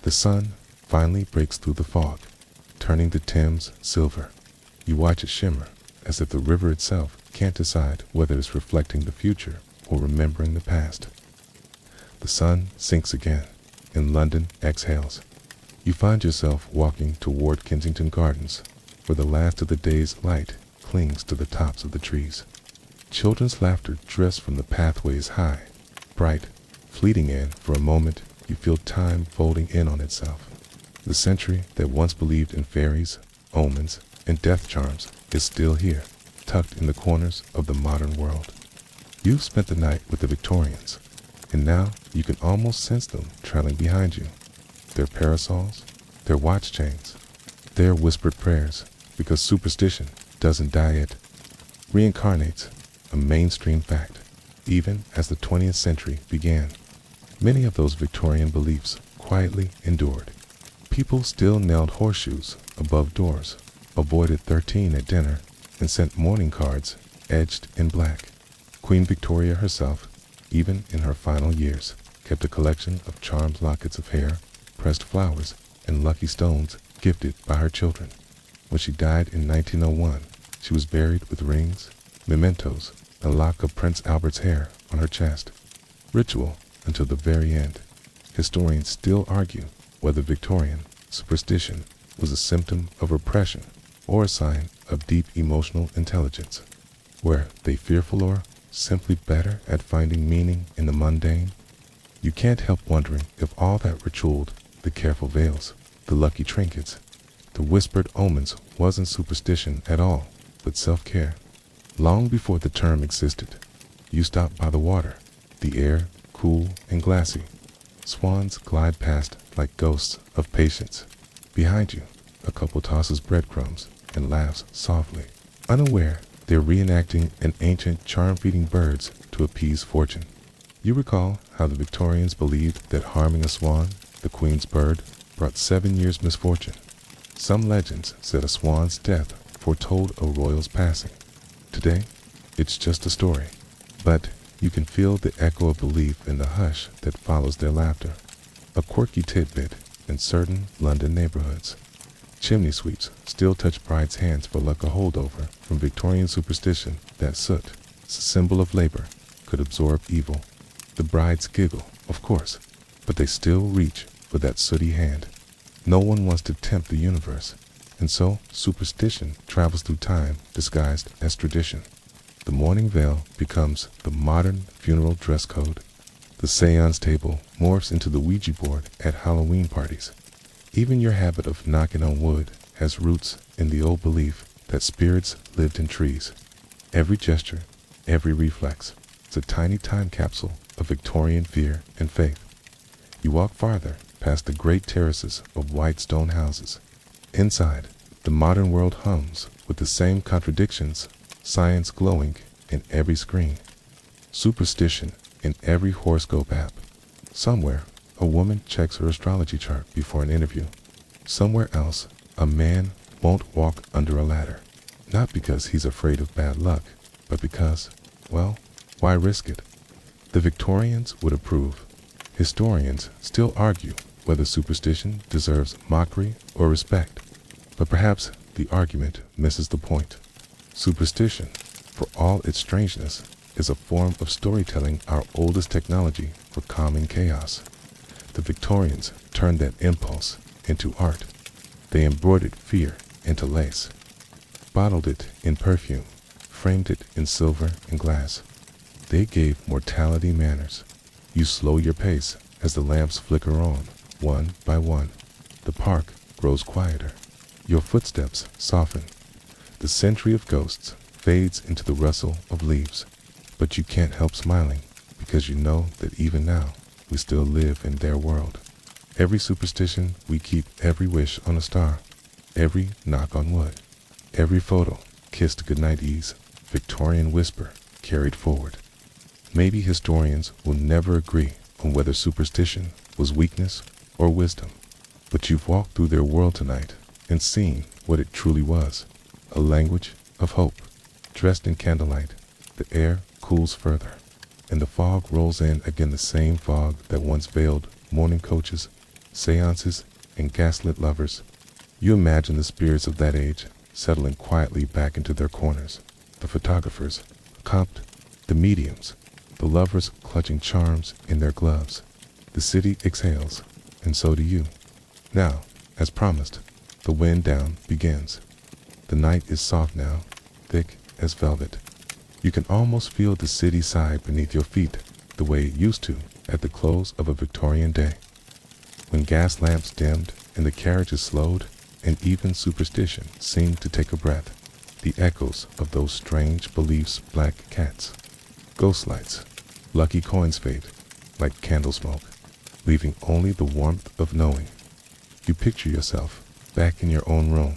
The sun finally breaks through the fog, turning the Thames silver. You watch it shimmer, as if the river itself can't decide whether it's reflecting the future or remembering the past. The sun sinks again, and London exhales. You find yourself walking toward Kensington Gardens, where the last of the day's light clings to the tops of the trees. Children's laughter drifts from the pathways high, bright, fleeting, and for a moment you feel time folding in on itself. The century that once believed in fairies, omens, and death charms is still here, tucked in the corners of the modern world. You've spent the night with the Victorians, and now you can almost sense them trailing behind you. Their parasols, their watch chains, their whispered prayers, because superstition doesn't die, it reincarnates, a mainstream fact, even as the 20th century began. Many of those Victorian beliefs quietly endured. People still nailed horseshoes above doors, avoided 13 at dinner, and sent mourning cards edged in black. Queen Victoria herself, even in her final years, kept a collection of charmed lockets of hair, pressed flowers, and lucky stones gifted by her children. When she died in 1901, she was buried with rings, mementos, and a lock of Prince Albert's hair on her chest. Ritual until the very end. Historians still argue whether Victorian superstition was a symptom of repression or a sign of deep emotional intelligence. Were they fearful or simply better at finding meaning in the mundane? You can't help wondering if all that ritualed, the careful veils, the lucky trinkets, the whispered omens wasn't superstition at all, but self-care. Long before the term existed, you stopped by the water, the air cool and glassy. Swans glide past like ghosts of patience. Behind you, a couple tosses breadcrumbs and laughs softly. Unaware, they're reenacting an ancient charm feeding birds to appease fortune. You recall how the Victorians believed that harming a swan, the queen's bird, brought 7 years' misfortune. Some legends said a swan's death foretold a royal's passing. Today, it's just a story, but you can feel the echo of belief in the hush that follows their laughter. A quirky tidbit in certain London neighborhoods. Chimney sweeps still touch brides' hands for luck, a holdover from Victorian superstition that soot, a symbol of labor, could absorb evil. The brides giggle, of course, but they still reach for that sooty hand. No one wants to tempt the universe, and so superstition travels through time disguised as tradition. The mourning veil becomes the modern funeral dress code. The seance table morphs into the Ouija board at Halloween parties. Even your habit of knocking on wood has roots in the old belief that spirits lived in trees. Every gesture, every reflex, is a tiny time capsule of Victorian fear and faith. You walk farther past the great terraces of white stone houses. Inside, the modern world hums with the same contradictions, science glowing in every screen, superstition in every horoscope app. Somewhere, a woman checks her astrology chart before an interview. Somewhere else, a man won't walk under a ladder. Not because he's afraid of bad luck, but because, well, why risk it? The Victorians would approve. Historians still argue whether superstition deserves mockery or respect, but perhaps the argument misses the point. Superstition, for all its strangeness, is a form of storytelling, our oldest technology for calming chaos. The Victorians turned that impulse into art. They embroidered fear into lace, bottled it in perfume, framed it in silver and glass. They gave mortality manners. You slow your pace as the lamps flicker on, one by one. The park grows quieter. Your footsteps soften. The century of ghosts fades into the rustle of leaves. But you can't help smiling, because you know that even now, we still live in their world. Every superstition we keep, every wish on a star, every knock on wood, every photo kissed goodnight ease, Victorian whisper carried forward. Maybe historians will never agree on whether superstition was weakness or wisdom, but you've walked through their world tonight and seen what it truly was, a language of hope. Dressed in candlelight, the air cools further, and the fog rolls in again, the same fog that once veiled morning coaches, seances, and gaslit lovers. You imagine the spirits of that age settling quietly back into their corners, the photographers, comped, the mediums, the lovers clutching charms in their gloves. The city exhales, and so do you. Now, as promised, the wind down begins. The night is soft now, thick as velvet. You can almost feel the city sigh beneath your feet, the way it used to at the close of a Victorian day. When gas lamps dimmed and the carriages slowed, and even superstition seemed to take a breath, the echoes of those strange beliefs, black cats, ghost lights, lucky coins fade like candle smoke, leaving only the warmth of knowing. You picture yourself back in your own room,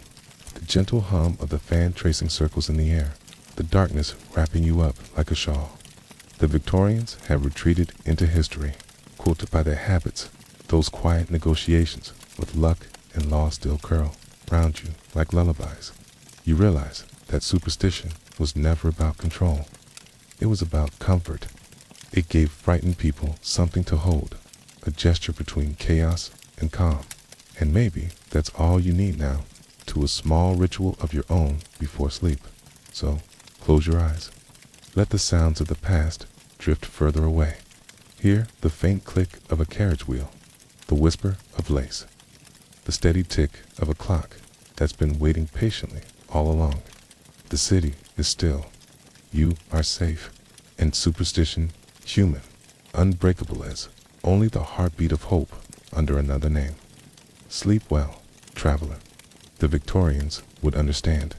the gentle hum of the fan tracing circles in the air, the darkness wrapping you up like a shawl. The Victorians have retreated into history, quilted by their habits, those quiet negotiations with luck and law still curl round you like lullabies. You realize that superstition was never about control. It was about comfort. It gave frightened people something to hold, a gesture between chaos and calm. And maybe that's all you need now, to a small ritual of your own before sleep. So, close your eyes. Let the sounds of the past drift further away. Hear the faint click of a carriage wheel, the whisper of lace, the steady tick of a clock that's been waiting patiently all along. The city is still. You are safe. And superstition, human, unbreakable as only the heartbeat of hope under another name. Sleep well, traveler. The Victorians would understand.